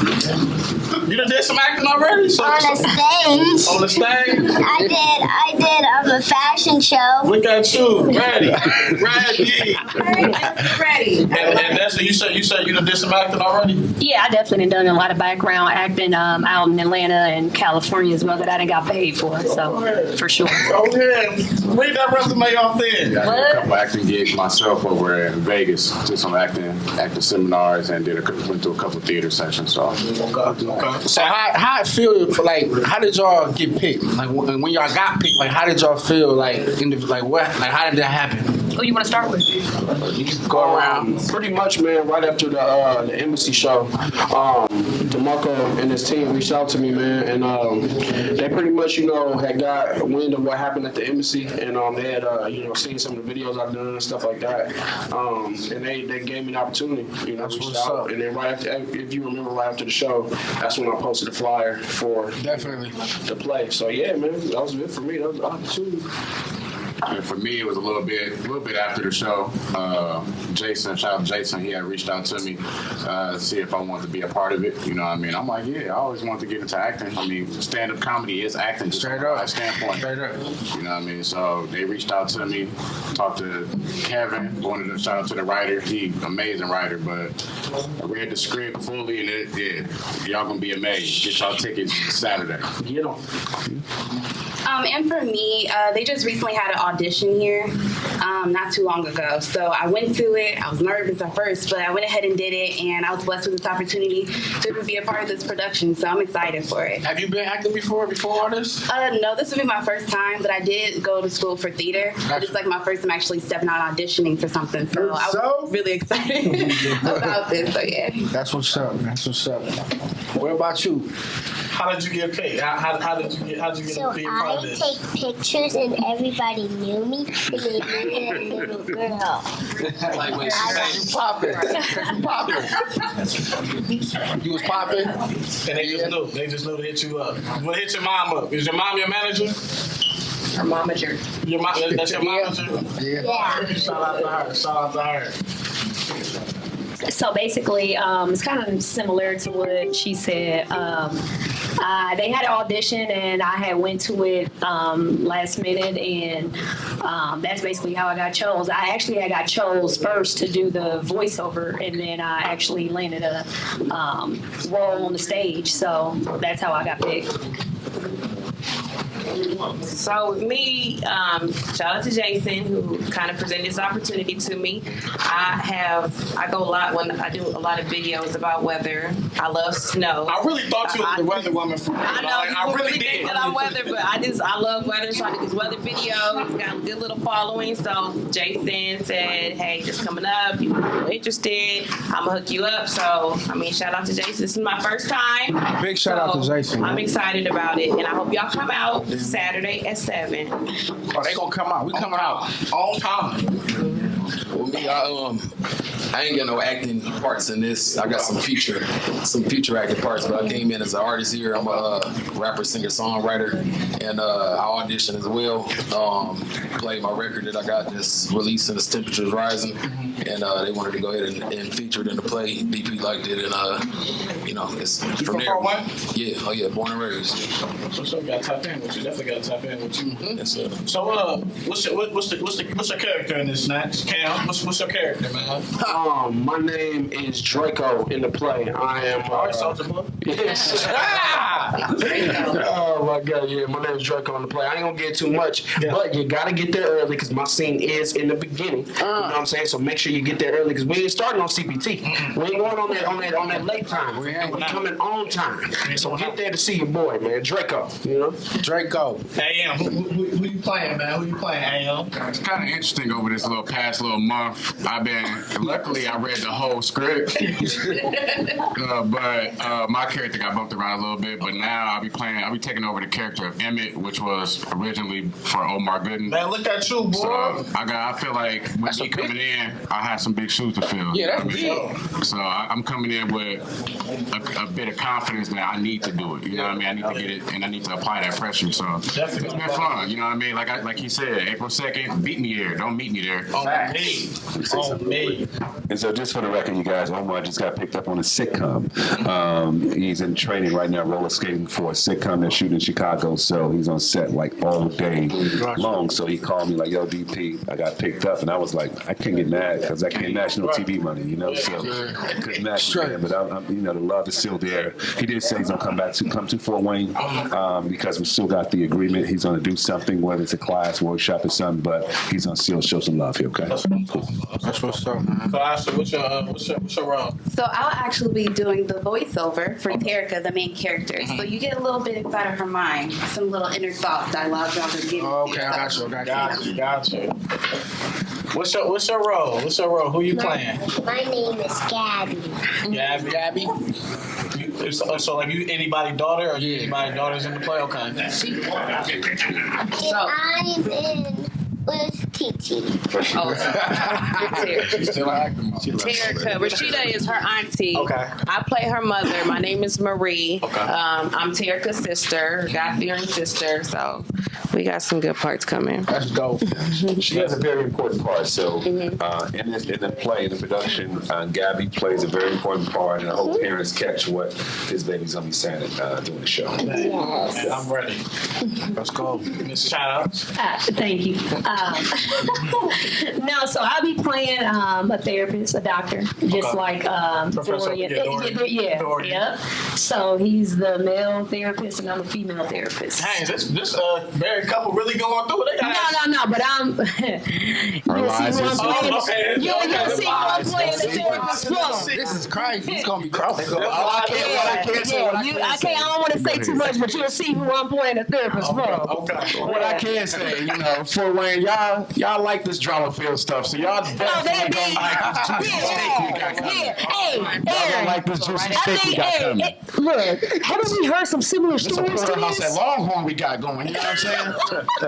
[SPEAKER 1] You done did some acting already?
[SPEAKER 10] On the stage.
[SPEAKER 1] On the stage?
[SPEAKER 10] I did a fashion show.
[SPEAKER 1] Look at you, ready.
[SPEAKER 6] Ready.
[SPEAKER 1] And that's what you said you done did some acting already?
[SPEAKER 11] Yeah, I definitely done a lot of background acting out in Atlanta and California as well that I done got paid for, so for sure.
[SPEAKER 1] Okay, read that resume off there.
[SPEAKER 3] I did a couple acting gigs myself over in Vegas. Did some acting seminars and went to a couple theater sessions. So.
[SPEAKER 1] Okay.
[SPEAKER 2] So how it feel for, like, how did y'all get picked? Like when y'all got picked, like how did y'all feel like how did that happen?
[SPEAKER 11] Who you want to start with?
[SPEAKER 2] You just go around.
[SPEAKER 5] Pretty much, man, right after the embassy show, Demarco and his team reached out to me, man, and they pretty much, had got wind of what happened at the embassy, and they had, seen some of the videos I've done and stuff like that, and they gave me an opportunity, reached out, and then right after, if you remember, right after the show, that's when I posted the flyer for
[SPEAKER 2] Definitely
[SPEAKER 5] the play. So yeah, man, that was it for me. That was an opportunity.
[SPEAKER 3] And for me, it was a little bit after the show. Jason, shout out to Jason, he had reached out to me to see if I wanted to be a part of it. You know what I mean? I'm like, yeah, I always wanted to get into acting. I mean, stand-up comedy is acting.
[SPEAKER 2] Straight up.
[SPEAKER 3] Standpoint.
[SPEAKER 2] Straight up.
[SPEAKER 3] You know what I mean? So they reached out to me, talked to Kevin, wanted to shout out to the writer. He amazing writer, but I read the script fully and y'all gonna be amazed. Get y'all tickets Saturday.
[SPEAKER 5] You know.
[SPEAKER 9] And for me, they just recently had an audition here not too long ago. So I went to it. I was nervous at first, but I went ahead and did it, and I was blessed with this opportunity to be a part of this production. So I'm excited for it.
[SPEAKER 2] Have you been acting before all this?
[SPEAKER 9] No, this will be my first time, but I did go to school for theater. But it's like my first time actually stepping out auditioning for something. So I was really excited about this. So yeah.
[SPEAKER 2] That's what's up. What about you?
[SPEAKER 1] How did you get paid? How did you get
[SPEAKER 10] So
[SPEAKER 1] to be a part of
[SPEAKER 10] I
[SPEAKER 1] this?
[SPEAKER 10] take pictures and everybody knew me. They made me a little girl.
[SPEAKER 2] Like when she said you popping. You was popping?
[SPEAKER 1] And they just knew to hit you up. Well, hit your mom up. Is your mom your manager?
[SPEAKER 11] Her momager.
[SPEAKER 1] Your mom, that's your manager?
[SPEAKER 10] Yeah.
[SPEAKER 1] Shout out to her.
[SPEAKER 11] So basically, it's kind of similar to what she said. They had an audition, and I had went to it last minute, and that's basically how I got chose. I got chose first to do the voiceover, and then I actually landed a role on the stage. So that's how I got picked.
[SPEAKER 6] So with me, shout out to Jason who kind of presented this opportunity to me. I go a lot when I do a lot of videos about weather. I love snow.
[SPEAKER 1] I really thought you were the weather woman for real.
[SPEAKER 6] I know
[SPEAKER 1] I really
[SPEAKER 6] think
[SPEAKER 1] did.
[SPEAKER 6] that I'm weather, but I love weather. So I do these weather videos. Got a good little following. So Jason said, "Hey, just coming up. You're interested? I'm gonna hook you up." So I mean, shout out to Jason. This is my first time.
[SPEAKER 2] Big shout out to Jason.
[SPEAKER 6] I'm excited about it, and I hope y'all come out Saturday at 7.
[SPEAKER 2] Oh, they gonna come out. We coming out
[SPEAKER 1] on time.
[SPEAKER 12] Well, me, I ain't got no acting parts in this. I got some future acting parts, but I came in as an artist here. I'm a rapper, singer, songwriter, and I auditioned as well. Played my record that I got this release, and This Temperature's Rising, and they wanted to go ahead and feature it in the play. BP liked it, and it's
[SPEAKER 1] You
[SPEAKER 12] from there.
[SPEAKER 1] Yeah,
[SPEAKER 12] born and raised.
[SPEAKER 1] So we gotta tap in with you. Definitely gotta tap in with you. Yes, sir. So what's your character in this next? Cam, what's your character, man?
[SPEAKER 13] My name is Draco in the play. I am. Yes. Oh my God, yeah. My name is Draco in the play. I ain't gonna get too much, but you gotta get there early because my scene is in the beginning. You know what I'm saying? So make sure you get there early because we ain't starting on CPT. We ain't going on that late time. We're coming on time. So get there to see your boy, man, Draco. You know,
[SPEAKER 2] Draco.
[SPEAKER 1] AM, who you playing, man? Who you playing, AM?
[SPEAKER 14] It's kind of interesting over this past month. Luckily I read the whole script, but my character got bumped around a little bit. But now I'll be taking over the character of Emmett, which was originally for Omar Gooden.
[SPEAKER 1] Man, look at you, boy.
[SPEAKER 14] So I feel like when he coming in, I have some big shoes to fill.
[SPEAKER 2] Yeah, that's big.
[SPEAKER 14] So I'm coming in with a bit of confidence that I need to do it. You know what I mean? I need to get it, and I need to apply that pressure. So it's been fun. You know what I mean? Like he said, April 2nd, beat me there. Don't meet me there.
[SPEAKER 1] On me.
[SPEAKER 3] And so, just for the record, you guys, Omar just got picked up on a sitcom. He's in training right now, roller skating for a sitcom they're shooting in Chicago. So he's on set like all day long. So he called me like, "Yo, DP, I got picked up," and I was like, "I can't get mad because I can't national TV money, you know." So I couldn't match him, but I'm, the love is still there. He did say he's gonna come to Fort Wayne because we still got the agreement. He's gonna do something, whether it's a class, workshop, or something, but he's gonna still show some love here. Okay.
[SPEAKER 2] That's what's up, man.
[SPEAKER 1] So Ashley, what's your role?
[SPEAKER 9] So I'll actually be doing the voiceover for Terica, the main character. So you get a little bit inside of her mind, some little inner thoughts, dialogue y'all can get.
[SPEAKER 2] Okay, I got you.
[SPEAKER 1] What's your role? Who you playing?
[SPEAKER 10] My name is Gabby.
[SPEAKER 1] Gabby. So like you anybody daughter or anybody daughters in the play? Okay.
[SPEAKER 10] And I'm in with Titi.
[SPEAKER 6] Terica. Rasheda is her auntie.
[SPEAKER 1] Okay.
[SPEAKER 6] I play her mother. My name is Marie. Okay. I'm Terica's sister, God-fearing sister. So we got some good parts coming.
[SPEAKER 2] Let's go.
[SPEAKER 3] She has a very important part. So in the play, in the production, Gabby plays a very important part, and I hope parents catch what this baby's gonna be saying during the show.
[SPEAKER 1] Yes. I'm ready.
[SPEAKER 2] Let's go.
[SPEAKER 1] Miss Shout
[SPEAKER 11] Thank you. No, so I'll be playing a therapist, a doctor, just like Dorien. Yeah. So he's the male therapist, and I'm a female therapist.
[SPEAKER 1] Dang, this married couple really going through it.
[SPEAKER 11] No, but I'm. You'll see who I'm playing. You'll see who I'm playing the therapist for.
[SPEAKER 2] This is crazy. He's gonna be crazy.
[SPEAKER 11] I don't want to say too much, but you'll see who I'm playing the therapist for.
[SPEAKER 13] Okay. What I can say, Fort Wayne, y'all like this drama field stuff, so y'all definitely gonna like this juicy steak we got coming. Y'all gonna like this juicy steak we got coming.
[SPEAKER 11] Look, haven't we heard some similar stories?
[SPEAKER 13] It's a porterhouse at Longhorn we got going. You know what I'm saying?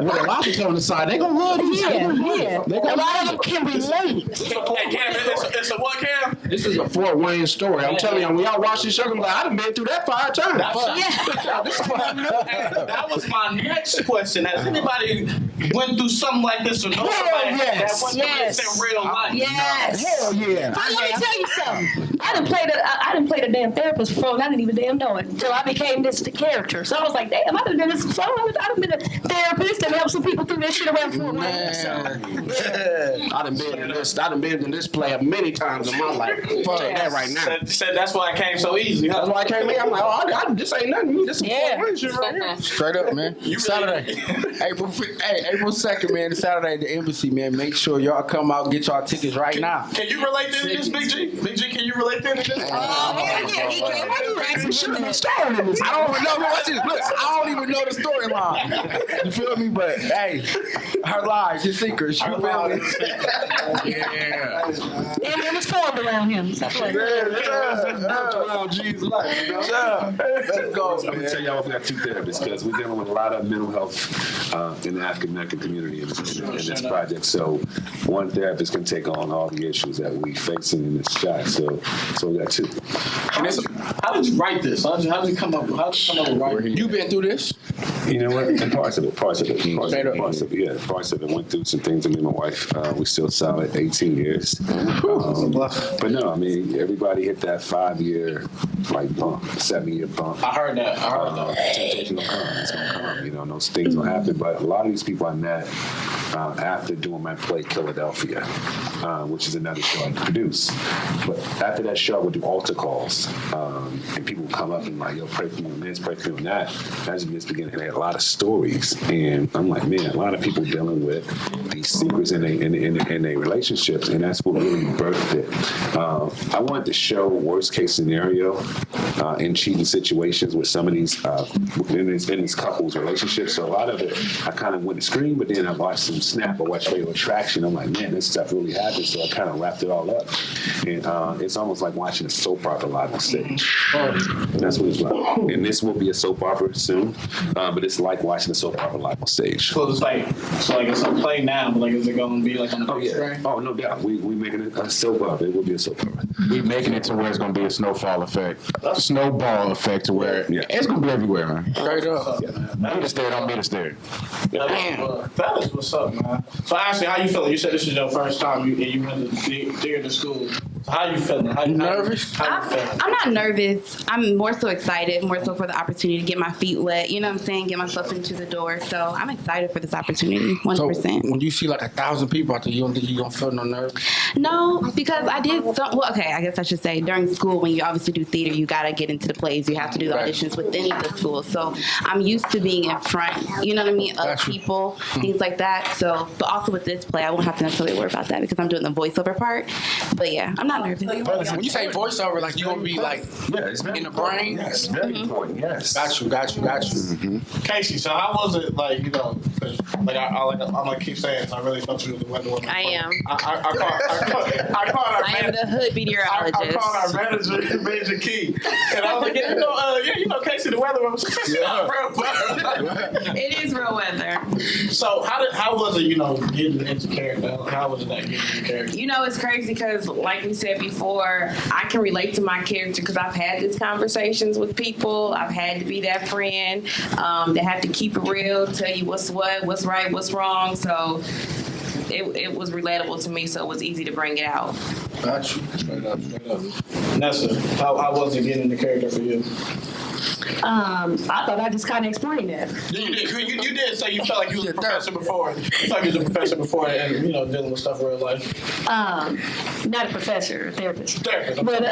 [SPEAKER 13] With a lobster on the side, they gonna love these.
[SPEAKER 11] Yeah. A lot of them can relate.
[SPEAKER 1] It's a what, Cam?
[SPEAKER 13] This is a Fort Wayne story. I'm telling you, when y'all watch this show, I'm like, I done been through that 5 times.
[SPEAKER 1] That was my next question. Has anybody went through something like this or no? That went through this in real life?
[SPEAKER 11] Yes.
[SPEAKER 13] Hell yeah.
[SPEAKER 11] Let me tell you something. I didn't play the damn therapist before, and I didn't even damn know it until I became this character. So I was like, damn, I done been this before. I done been a therapist and helped some people through this shit around for a while. So,
[SPEAKER 13] I done been in this play many times in my life. Fuck that right now.
[SPEAKER 1] Said that's why it came so easy. Huh?
[SPEAKER 13] That's why I came here. I'm like, this ain't nothing to me. This is some shit right here.
[SPEAKER 2] Straight up, man. Saturday, April 2nd, man. Saturday at the embassy, man. Make sure y'all come out, get y'all tickets right now.
[SPEAKER 1] Can you relate to this, Big G? Big G, can you relate to this?
[SPEAKER 11] He can. Why you asking shit?
[SPEAKER 2] I don't even know the storyline. You feel me? But hey, her lies, his secrets. You feel me?
[SPEAKER 11] Yeah. And it was formed around him.
[SPEAKER 3] Around G's life. Let's go. I'm gonna tell y'all we got two therapists because we're dealing with a lot of mental health in the African American community in this project. So one therapist can take on all the issues that we facing in this shot. So we got two.
[SPEAKER 1] How did you write this? How did you come up with writing?
[SPEAKER 2] You been through this?
[SPEAKER 3] You know what? And parts of it. Yeah, parts of it. Went through some things. Me and my wife, we still solid 18 years. But no, I mean, everybody hit that 5-year bump, 7-year bump.
[SPEAKER 1] I heard that.
[SPEAKER 3] Temptation will come. It's gonna come. You know, those things will happen. But a lot of these people I met after doing my play Philadelphia, which is another show I produce. But after that show, I would do altar calls, and people would come up and like, yo, pray for me on this, pray for me on that. As you just begin, and they had a lot of stories, and I'm like, man, a lot of people dealing with these secrets in their relationships, and that's what really birthed it. I wanted to show worst case scenario in cheating situations with some of these in these couples relationships. So a lot of it, I kind of went to screen, but then I watched some Snap, I watched Fatal Attraction. I'm like, man, this stuff really happened. So I kind of wrapped it all up, and it's almost like watching a soap opera live on stage. That's what it's like. And this will be a soap opera soon, but it's like watching a soap opera live on stage.
[SPEAKER 1] So it's it's a play now, but is it going to be like on the big screen?
[SPEAKER 3] Oh, no doubt. We making it a soap opera. It will be a soap opera.
[SPEAKER 14] We making it to where it's gonna be a snowball effect to where it's gonna be everywhere, man.
[SPEAKER 2] Straight up.
[SPEAKER 14] Be the stare, don't be the stare.
[SPEAKER 1] That is what's up, man. So actually, how you feeling? You said this is your first time you went to school. So how you feeling?
[SPEAKER 2] You nervous?
[SPEAKER 6] I'm not nervous. I'm more so excited, more so for the opportunity to get my feet wet. You know what I'm saying? Get myself into the door. So I'm excited for this opportunity, 100%.
[SPEAKER 2] So when you see like 1,000 people out there, you don't think you're gonna feel no nerves?
[SPEAKER 6] No, because I did I guess I should say during school when you obviously do theater, you gotta get into the plays. You have to do the auditions within the school. So I'm used to being in front, you know what I mean, of people, things like that. So, but also with this play, I won't have to necessarily worry about that because I'm doing the voiceover part. But yeah, I'm not nervous.
[SPEAKER 2] When you say voiceover, like you gonna be like in the brain?
[SPEAKER 3] Yes, very important. Yes.
[SPEAKER 2] Got you.
[SPEAKER 3] Mm-hmm.
[SPEAKER 1] Casey, so how was it like? You know, I'm gonna keep saying this. I really thought you were the Wonder Woman.
[SPEAKER 6] I am.
[SPEAKER 1] I called our
[SPEAKER 6] I am the hood meteorologist.
[SPEAKER 1] I called our manager, Major Key, and I was like, you know, Casey, the weather was
[SPEAKER 6] It is real weather.
[SPEAKER 1] So how was it, you know, getting into character? How was that getting into character?
[SPEAKER 6] You know, it's crazy because, like we said before, I can relate to my character because I've had these conversations with people. I've had to be that friend that have to keep it real, tell you what's right, what's wrong. So it was relatable to me, so it was easy to bring it out.
[SPEAKER 1] Got you. Straight up. Nessa, how was it getting the character for you?
[SPEAKER 11] I thought I just kind of explained that.
[SPEAKER 1] You did say you felt like you was a professor before. You felt like you was a professor before and, you know, dealing with stuff in real life.
[SPEAKER 11] Not a professor, a therapist. But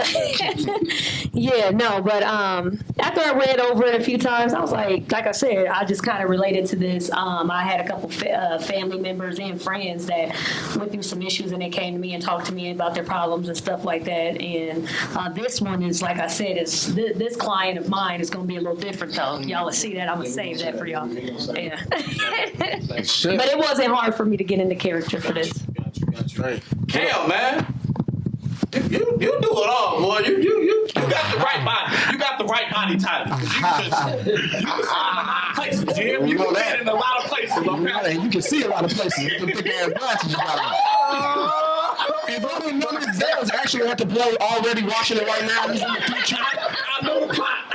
[SPEAKER 11] after I read over it a few times, I was like I said, I just kind of related to this. I had a couple family members and friends that went through some issues, and they came to me and talked to me about their problems and stuff like that. And this one is, like I said, is this client of mine is going to be a little different, though. Y'all will see that. I'm going to save that for y'all. Yeah. But it wasn't hard for me to get into character for this.
[SPEAKER 1] Got you. Right. Cam, man. You do it all, boy. You got the right body. You got the right body type. You can get in a lot of places. Okay?
[SPEAKER 13] You can see a lot of places. You can pick ass glasses you got on. If I didn't know that Zell's actually at the play already watching it right now, he's in the future.
[SPEAKER 1] I know the plot. I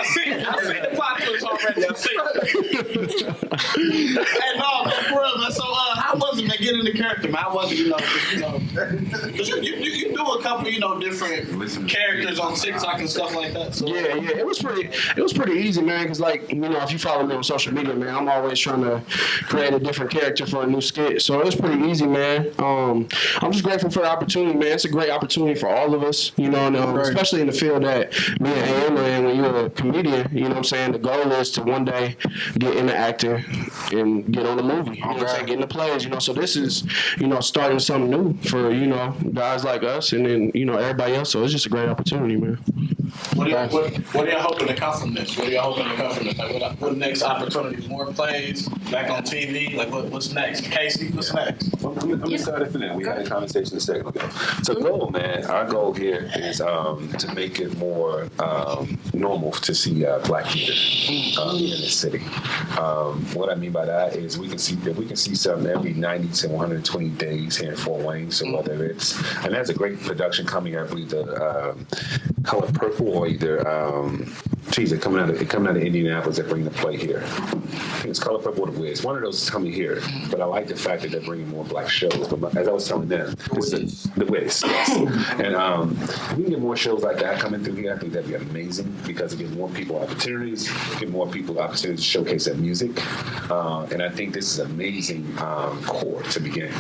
[SPEAKER 1] see the plot twist already. I see it. And no, for real. So how was it making get into character, man? I wasn't, because you do a couple, different characters on TikTok and stuff like that. So.
[SPEAKER 13] Yeah, it was pretty easy, man. Because if you follow me on social media, man, I'm always trying to create a different character for a new skit. So it was pretty easy, man. I'm just grateful for the opportunity, man. It's a great opportunity for all of us, especially in the field that me and AM are in. When you're a comedian, you know what I'm saying. The goal is to one day get into acting and get on a movie. You know what I'm saying? Get into plays. So this is, starting something new for guys like us, and then everybody else. So it's just a great opportunity, man.
[SPEAKER 1] What are y'all hoping to come from this? Like, what next opportunities? More plays? Back on TV? Like, what's next? Casey, what's next?
[SPEAKER 3] Well, I'm going to start it from there. We had a conversation a second ago. So, our goal here is to make it more normal to see black theater in the city. What I mean by that is we can see something every 90 to 120 days here in Fort Wayne. So whether it's, and there's a great production coming out, I believe the Color Purple or either coming out of Indianapolis that bring the play here. I think it's Color Purple or The Wiz. One of those is coming here, but I like the fact that they're bringing more black shows. But as I was telling them, The Wiz. Yes. And if we can get more shows like that coming through here, I think that'd be amazing because it gives more people opportunities, give more people opportunities to showcase their music. And I think this is an amazing core to begin,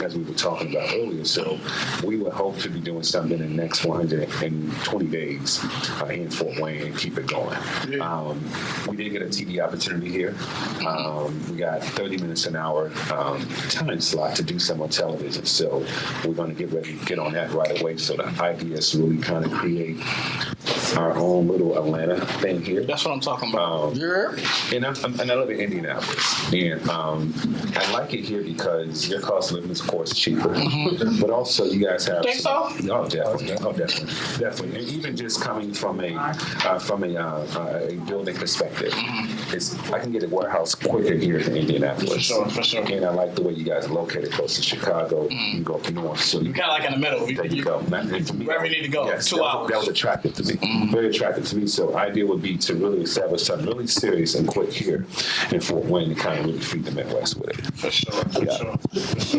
[SPEAKER 3] as we were talking about earlier. So we would hope to be doing something in the next 120 days here in Fort Wayne and keep it going. Yeah. We did get a TV opportunity here. We got 30 minutes an hour time slot to do some on television. So we're going to get ready to get on that right away. So the idea is to really kind of create our own little Atlanta thing here.
[SPEAKER 1] That's what I'm talking about.
[SPEAKER 3] And I live in Indianapolis. And I like it here because your cost of living is, of course, cheaper. But also you guys have...
[SPEAKER 1] Think so?
[SPEAKER 3] Oh, definitely. And even just coming from a building perspective, I can get a warehouse quicker here than Indianapolis.
[SPEAKER 1] For sure.
[SPEAKER 3] And I like the way you guys are located close to Chicago. You can go up north. So
[SPEAKER 1] you kind of like in the middle.
[SPEAKER 3] There you go.
[SPEAKER 1] Wherever you need to go.
[SPEAKER 3] Yes,
[SPEAKER 1] 2 hours.
[SPEAKER 3] That was attractive to me. Very attractive to me. So the idea would be to really establish something really serious and quick here in Fort Wayne to kind of really feed the Midwest with it.
[SPEAKER 1] For sure.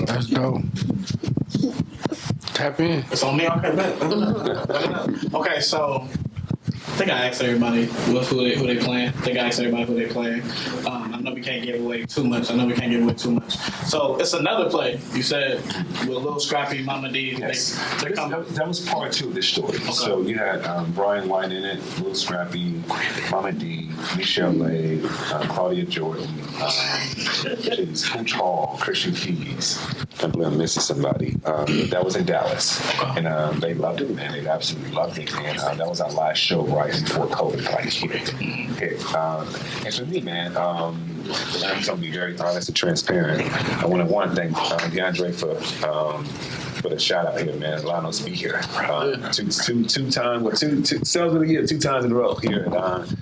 [SPEAKER 2] That's dope. Tap in.
[SPEAKER 1] It's on me. Okay, bet. Okay, so I think I asked everybody who they playing. I know we can't give away too much. So it's another play. You said with Lil Scrappy, Mama D.
[SPEAKER 3] Yes. That was part 2 of this story. Okay. So you had Brian White in it, Lil Scrappy, Mama D, Michelle Lay, Claudia Jordan, Pooch Hall, Christian Keys. I believe I'm missing somebody. That was in Dallas. And they loved it, man. They absolutely loved it. And that was our last show right before COVID, like here. And for me, man, I'm going to be very honest and transparent. I want to thank DeAndre for the shout out here, man, allowing us to be here. Two sales of the year, 2 times in a row here at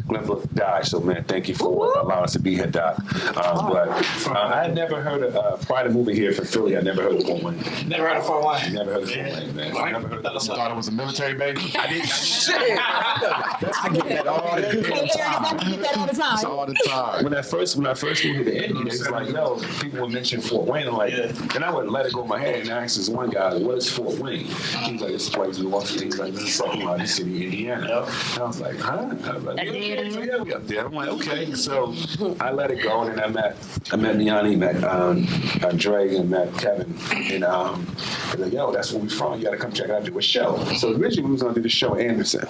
[SPEAKER 3] Glenbrook Dodge. So, man, thank you for allowing us to be here, Doc. But I had never heard of, prior to moving here from Philly, I never heard of Fort Wayne.
[SPEAKER 1] Never heard of Fort Wayne?
[SPEAKER 3] Never heard of Fort Wayne, man. I never heard of that.
[SPEAKER 14] You thought it was a military base?
[SPEAKER 3] I didn't. Shit. I get that all the time. When I first moved to Indy, it was like, yo, people would mention Fort Wayne. I'm like, and I would let it go in my head. And I asked this one guy, what is Fort Wayne? He was like, this place we walked to. He's like, this is the second largest city in Indiana. And I was like, huh? I was like, yeah, we up there. I'm like, okay. So I let it go, and then I met Miani, met Andre, and met Kevin. And they're like, yo, that's where we from. You got to come check out, do a show. So originally we was going to do the show in Anderson.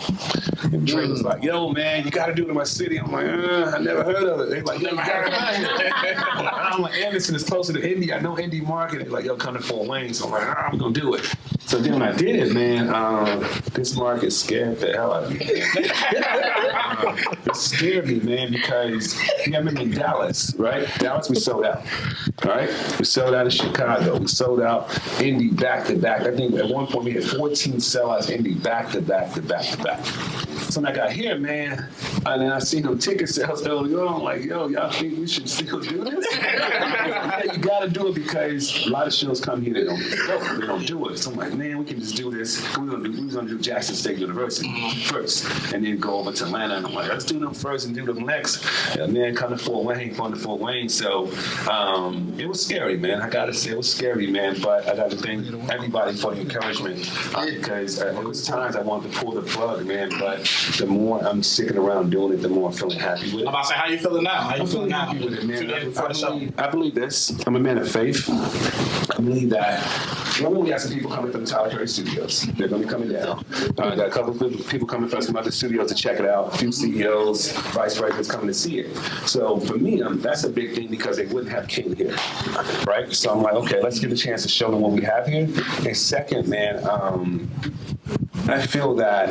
[SPEAKER 3] And Dre was like, yo, man, you got to do it in my city. I'm like, I never heard of it. They're like, yo, you got to come here. I'm like, Anderson is closer to Indy. I know Indy market. They're like, yo, come to Fort Wayne. So I'm like, I'm going to do it. So then when I did it, man, this market scared the hell out of me. It scared me, man, because I remember in Dallas, right? Dallas, we sold out, right? We sold out in Chicago. We sold out Indy back to back. I think at one point we had 14 sellouts Indy back to back to back to back. So when I got here, man, and then I seen them ticket sales early on, like, yo, y'all think we should still do this? Yeah, you gotta do it because a lot of shows come here, they don't do it. So I'm like, man, we can just do this. We was gonna do Jackson State University first, and then go over to Atlanta. And I'm like, let's do them first and do them next. And then come to Fort Wayne, So it was scary, man. I gotta say, it was scary, man. But I gotta thank everybody for the encouragement because there was times I wanted to pull the plug, man. But the more I'm sticking around doing it, the more I'm feeling happy with it.
[SPEAKER 1] I'm about to say, how you feeling now?
[SPEAKER 3] I'm feeling happy with it, man. I believe this. I'm a man of faith. I believe that. We got some people coming from the Tyler Perry Studios. They're going to be coming down. Got a couple of people coming from some other studios to check it out. A few CEOs, vice presidents coming to see it. So for me, that's a big thing because they wouldn't have came here, right? So I'm like, okay, let's get a chance to show them what we have here. And second, man, I feel that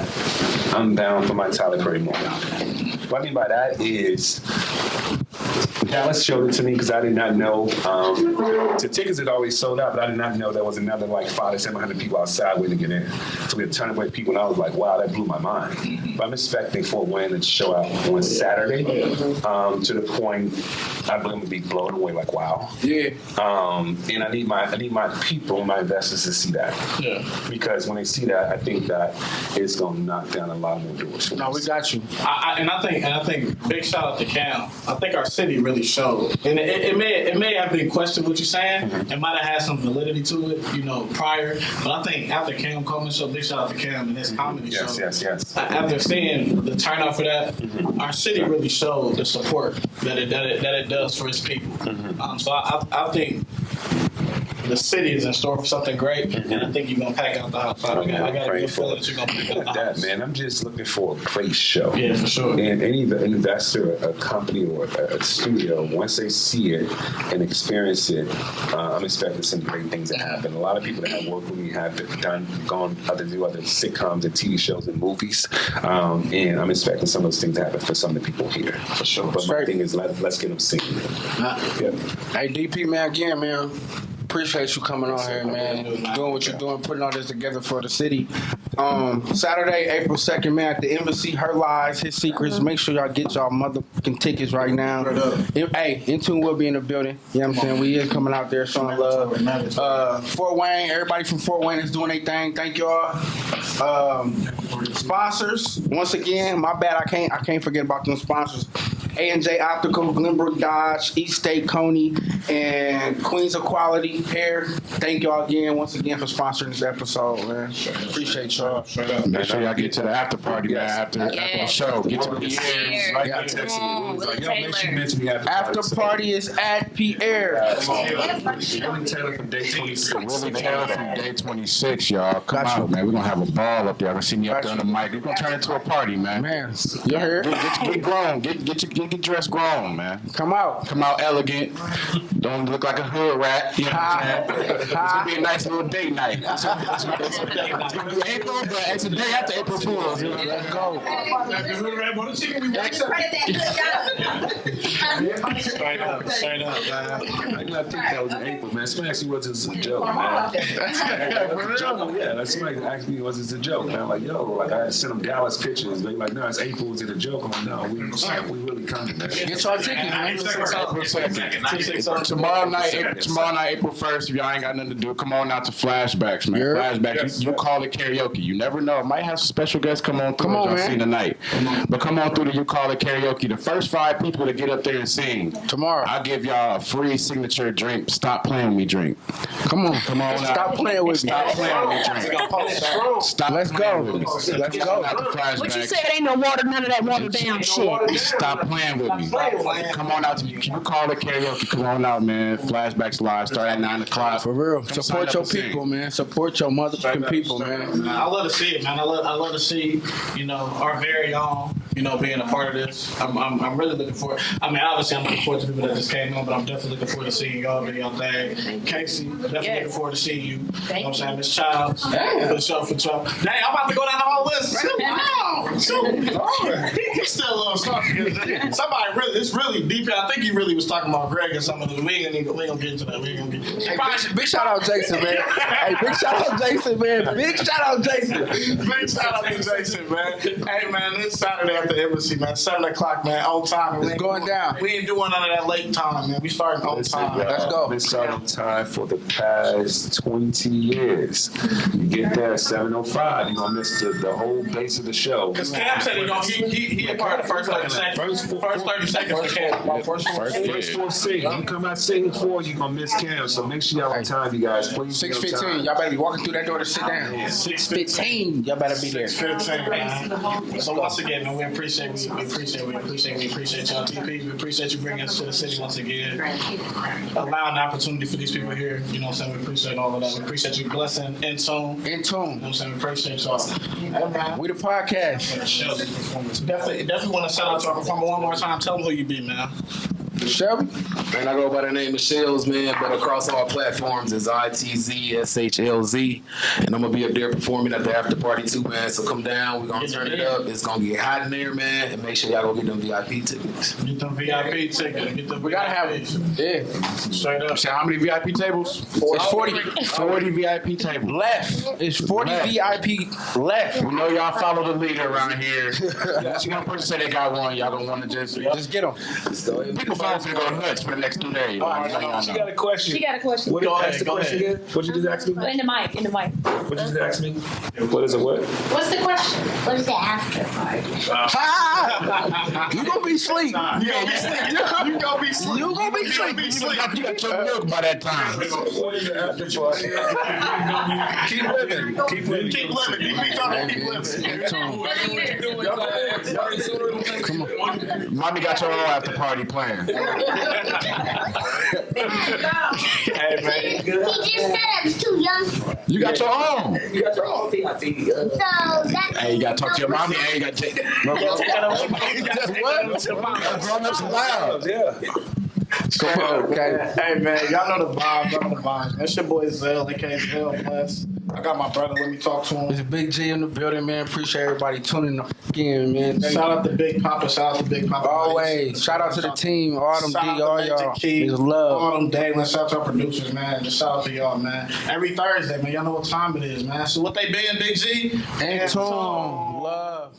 [SPEAKER 3] I'm bound for my Tyler Perry moment. What I mean by that is Dallas showed it to me because I did not know. The tickets had always sold out, but I did not know there was another like 500 to 700 people outside waiting to get in. So we had a ton of people, and I was like, wow, that blew my mind. But I'm expecting Fort Wayne to show out on Saturday to the point I believe would be blown away, like, wow.
[SPEAKER 2] Yeah.
[SPEAKER 3] And I need my people, my investors to see that. Yeah. Because when they see that, I think that it's going to knock down a lot more doors.
[SPEAKER 2] No, we got you.
[SPEAKER 1] I think big shout out to Cam. I think our city really showed, and it may have been questioned what you're saying. It might have had some validity to it, prior. But I think after Cam Coleman show, big shout out to Cam and his comedy show. Yes. After seeing the turnout for that, our city really showed the support that it does for its people. So I think the city is in store for something great, and I think you're gonna pack out the house. I got a good feeling that you're gonna pack out the house.
[SPEAKER 3] Man, I'm just looking for a great show.
[SPEAKER 1] Yeah, for sure.
[SPEAKER 3] And any investor, a company, or a studio, once they see it and experience it, I'm expecting some great things to happen. A lot of people that have worked with me have gone to do other sitcoms and TV shows and movies, and I'm expecting some of those things to happen for some of the people here. For sure. But my thing is, let's get them seen.
[SPEAKER 2] Hey, DP, man, again, man. Appreciate you coming on here, man. Doing what you're doing, putting all this together for the city. Saturday, April 2nd, man, at the Embassy, Her Lies, His Secrets. Make sure y'all get y'all motherfucking tickets right now. Hey, INTUN will be in the building. You know what I'm saying? We is coming out there showing love. Fort Wayne, everybody from Fort Wayne is doing their thing. Thank y'all. Sponsors, once again, my bad, I can't forget about them sponsors. A&J Optical, Glenbrook Dodge, East State Coney, and Queens of Quality Hair. Thank y'all once again for sponsoring this episode, man. Appreciate y'all.
[SPEAKER 14] Make sure y'all get to the after party, man, after the show. Get to Pierre's.
[SPEAKER 2] After party is at Pierre's.
[SPEAKER 14] Willie Taylor from day 26, y'all. Come out, man. We're going to have a ball up there. I see me up there on the mic. We're going to turn it into a party, man.
[SPEAKER 2] You heard?
[SPEAKER 14] Get grown. Get dressed grown, man.
[SPEAKER 2] Come out
[SPEAKER 14] elegant. Don't look like a hood rat. You know what I'm saying? It's gonna be a nice little date night. It's gonna be April, but it's a day after April Fools. Let's go.
[SPEAKER 1] Straight up, man.
[SPEAKER 3] I think that was in April, man. Somebody actually was just a joke, man. Yeah, somebody asked me, was it a joke? Man, I'm like, yo, like I sent them Dallas pictures. They like, no, it's April. Was it a joke? I'm like, no, we really coming, man.
[SPEAKER 2] Get y'all tickets, man.
[SPEAKER 14] Tomorrow night, April 1st, if y'all ain't got nothing to do, come on out to Flashbacks, man. Flashbacks, you call it karaoke. You never know. Might have some special guests come on through y'all see tonight. But come on through to You Call It Karaoke. The first 5 people to get up there and sing
[SPEAKER 2] tomorrow,
[SPEAKER 14] I'll give y'all a free signature drink. Stop playing with me drink. Come on
[SPEAKER 2] Stop playing with me.
[SPEAKER 14] Stop playing with me drink. Stop.
[SPEAKER 2] Let's go.
[SPEAKER 14] Let's go.
[SPEAKER 11] What you said? Ain't no water, none of that watered down shit.
[SPEAKER 14] Stop playing with me. Come on out to You Call It Karaoke. Come on out, man. Flashbacks live. Start at 9 o'clock.
[SPEAKER 2] For real. Support your people, man. Support your motherfucking people, man.
[SPEAKER 1] I love to see it, man. I love to see, our very own being a part of this. I'm really looking forward. I mean, obviously, I'm looking forward to people that just came on, but I'm definitely looking forward to seeing y'all do y'all thing. Casey, definitely looking forward to seeing you. You know what I'm saying? Miss Childs. For sure. Dang, I'm about to go down the whole list. He still a little talking. Somebody really, it's really deep. I think he really was talking about Greg and some of the. We ain't gonna get into that. We ain't gonna get into that.
[SPEAKER 2] Hey, big shout out Jason, man. Hey, big shout out Jason, man. Big shout out Jason.
[SPEAKER 1] Big shout out to Jason, man. Hey, man, it's Saturday at the embassy, man. 7 o'clock, man. On time.
[SPEAKER 2] It's going down.
[SPEAKER 1] We ain't doing none of that late time, man. We starting on time.
[SPEAKER 2] Let's go.
[SPEAKER 3] Been starting time for the past 20 years. You get there at 7:05, you're gonna miss the whole base of the show.
[SPEAKER 1] Because Cam said he a part of the first 30 seconds. First 30 seconds for Cam. First
[SPEAKER 3] 4 sing. You come out singing 4, you're gonna miss Cam. So make sure y'all on time, you guys. Please.
[SPEAKER 2] 6:15. Y'all better be walking through that door to sit down. 6:15. Y'all better be there.
[SPEAKER 1] 6:15, man. So once again, man, we appreciate y'all, DP. We appreciate you bringing us to the city once again. Allowing the opportunity for these people here. You know what I'm saying? We appreciate all of that. We appreciate you blessing INTUN.
[SPEAKER 2] INTUN.
[SPEAKER 1] You know what I'm saying? We appreciate y'all. Hey, man.
[SPEAKER 2] We the podcast.
[SPEAKER 1] Definitely want to shout out to our performer one more time. Tell them who you be, man.
[SPEAKER 2] Shelby?
[SPEAKER 12] Man, I go by the name of Shells, man, but across all platforms is ITZSHLZ. And I'm going to be up there performing at the after party too, man. So come down. We're going to turn it up. It's going to get hot in there, man. And make sure y'all go get them VIP tickets.
[SPEAKER 1] Get them VIP tickets.
[SPEAKER 2] We got to have it. Yeah.
[SPEAKER 1] Straight up.
[SPEAKER 14] So how many VIP tables?
[SPEAKER 2] It's 40.
[SPEAKER 14] 40 VIP tables.
[SPEAKER 2] Left. It's 40 VIP left.
[SPEAKER 14] We know y'all follow the leader around here. Unless one person say they got one, y'all going to want to just
[SPEAKER 2] get them.
[SPEAKER 14] People phone to go nuts for the next 2 days.
[SPEAKER 8] She got a question.
[SPEAKER 11] She got a question.
[SPEAKER 8] What ask the question again? What you just asked me?
[SPEAKER 11] In the mic.
[SPEAKER 8] What you just asked me? What is it? What?
[SPEAKER 10] What's the question? What is the after party?
[SPEAKER 2] You gonna be asleep.
[SPEAKER 1] You gonna be asleep.
[SPEAKER 2] You gonna be asleep.
[SPEAKER 14] You got your milk by that time.
[SPEAKER 8] What is the after party? Keep living. Keep living.
[SPEAKER 1] Keep living.
[SPEAKER 2] Come on.
[SPEAKER 14] Mommy got your own after party plan.
[SPEAKER 10] He just said I was too young for it.
[SPEAKER 14] You got your own.
[SPEAKER 10] So that's
[SPEAKER 14] Hey, you gotta talk to your mommy. Hey, you gotta take
[SPEAKER 2] What?
[SPEAKER 14] grown ups loud.
[SPEAKER 8] Yeah.
[SPEAKER 2] Come on, okay.
[SPEAKER 1] Hey, man, y'all know the vibes. That's your boy Zell, aka Zell Bless. I got my brother. Let me talk to him.
[SPEAKER 2] It's Big G in the building, man. Appreciate everybody tuning in, man.
[SPEAKER 1] Shout out to Big Papa. Shout out to Big Papa.
[SPEAKER 2] Always. Shout out to the team. All them D, all y'all. It's
[SPEAKER 1] All
[SPEAKER 2] love.
[SPEAKER 1] them Dalen. Shout out to our producers, man. Just shout out to y'all, man. Every Thursday, man. Y'all know what time it is, man. So what they been, Big G?
[SPEAKER 2] INTUN. Love.